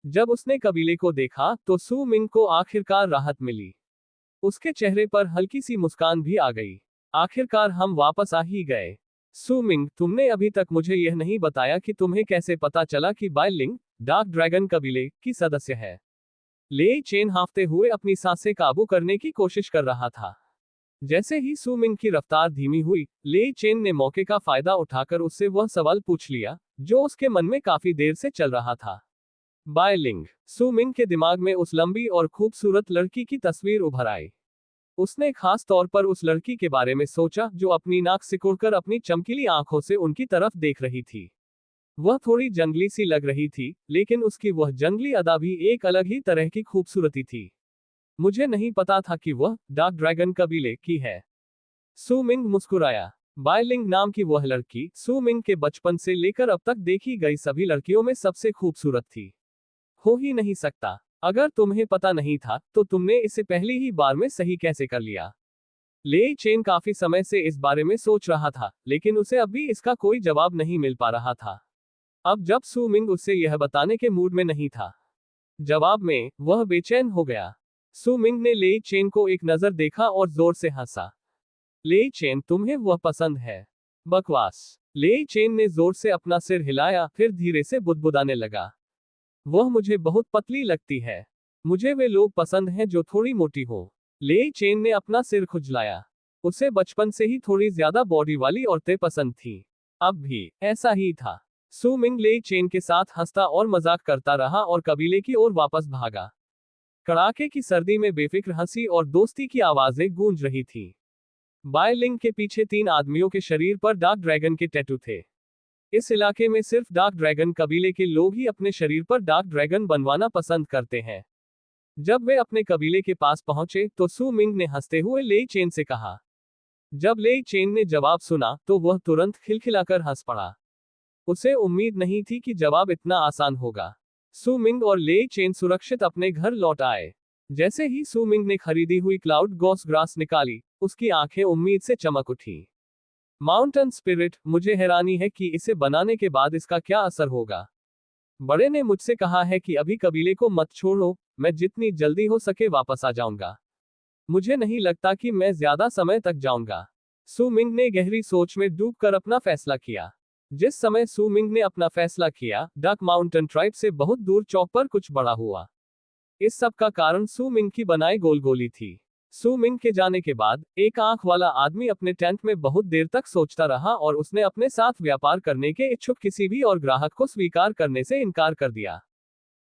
जब उसने कबीले को देखा तो सू मिंग को आखिरकार राहत मिली। उसके चेहरे पर हल्की सी मुस्कान भी आ गई। आखिरकार हम वापस आ ही गए। सू मिंग, तुमने अभी तक मुझे यह नहीं बताया कि तुम्हें कैसे पता चला कि बाय लिंग डार्क ड्रैगन कबीले की सदस्य है। लेई चेन हांफते हुए अपनी सांसें काबू करने की कोशिश कर रहा था। जैसे ही सू मिंग की रफ्तार धीमी हुई, लेई चेन ने मौके का फायदा उठाकर उससे वह सवाल पूछ लिया जो उसके मन में काफी देर से चल रहा था। बाय लिंग, सू मिंग के दिमाग में उस लंबी और खूबसूरत लड़की की तस्वीर उभर आई। उसने खास तौर पर उस लड़की के बारे में सोचा जो अपनी नाक सिकुड़कर अपनी चमकीली आंखों से उनकी तरफ देख रही थी। वह थोड़ी जंगली सी लग रही थी, लेकिन उसकी वह जंगली अदा भी एक अलग ही तरह की खूबसूरती थी। मुझे नहीं पता था कि वह डार्क ड्रैगन कबीले की है। सू मिंग मुस्कुराया। बायलिंग नाम की वह लड़की सू मिंग के बचपन से लेकर अब तक देखी गई सभी लड़कियों में सबसे खूबसूरत थी। हो ही नहीं सकता। अगर तुम्हें पता नहीं था तो तुमने इसे पहली ही बार में सही कैसे कर लिया? लेई चेन काफी समय से इस बारे में सोच रहा था, लेकिन उसे अभी इसका कोई जवाब नहीं मिल पा रहा था। अब जब सू मिंग उसे यह बताने के मूड में नहीं था, जवाब में वह बेचैन हो गया। सू मिंग ने लेई चेन को एक नजर देखा और जोर से हंसा। लेई चेन, तुम्हें वह पसंद है? बकवास। लेई चेन ने जोर से अपना सिर हिलाया, फिर धीरे से बुदबुदाने लगा। वह मुझे बहुत पतली लगती है। मुझे वे लोग पसंद हैं जो थोड़ी मोटी हो। लेई चेन ने अपना सिर खुजलाया। उसे बचपन से ही थोड़ी ज्यादा बॉडी वाली औरतें पसंद थी। अब भी ऐसा ही था। सू मिंग लेई चेन के साथ हंसता और मजाक करता रहा और कबीले की ओर वापस भागा। कड़ाके की सर्दी में बेफिक्र हंसी और दोस्ती की आवाजें गूंज रही थी। बाय लिंग के पीछे 3 आदमियों के शरीर पर डार्क ड्रैगन के टैटू थे। इस इलाके में सिर्फ डार्क ड्रैगन कबीले के लोग ही अपने शरीर पर डार्क ड्रैगन बनवाना पसंद करते हैं। जब वे अपने कबीले के पास पहुंचे तो सू मिंग ने हंसते हुए लेई चेन से कहा। जब लेई चेन ने जवाब सुना तो वह तुरंत खिलखिलाकर हंस पड़ा। उसे उम्मीद नहीं थी कि जवाब इतना आसान होगा। सू मिंग और लेई चेन सुरक्षित अपने घर लौट आए। जैसे ही सू मिंग ने खरीदी हुई क्लाउड गॉस ग्रास निकाली, उसकी आंखें उम्मीद से चमक उठी। माउंटेन स्पिरिट, मुझे हैरानी है कि इसे बनाने के बाद इसका क्या असर होगा। बड़े ने मुझसे कहा है कि अभी कबीले को मत छोड़ो, मैं जितनी जल्दी हो सके वापस आ जाऊंगा। मुझे नहीं लगता कि मैं ज्यादा समय तक जाऊंगा। सू मिंग ने गहरी सोच में डूबकर अपना फैसला किया। जिस समय सू मिंग ने अपना फैसला किया, डक माउंटेन ट्राइब से बहुत दूर चौक पर कुछ बड़ा हुआ। इस सब का कारण सू मिंग की बनाई गोल गोली थी। सू मिंग के जाने के बाद एक आंख वाला आदमी अपने टेंट में बहुत देर तक सोचता रहा और उसने अपने साथ व्यापार करने के इच्छुक किसी भी और ग्राहक को स्वीकार करने से इनकार कर दिया।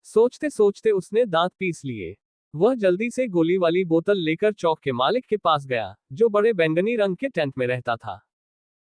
सोचते सोचते उसने दांत पीस लिए। वह जल्दी से गोली वाली बोतल लेकर चौक के मालिक के पास गया, जो बड़े बैंगनी रंग के टेंट में रहता था।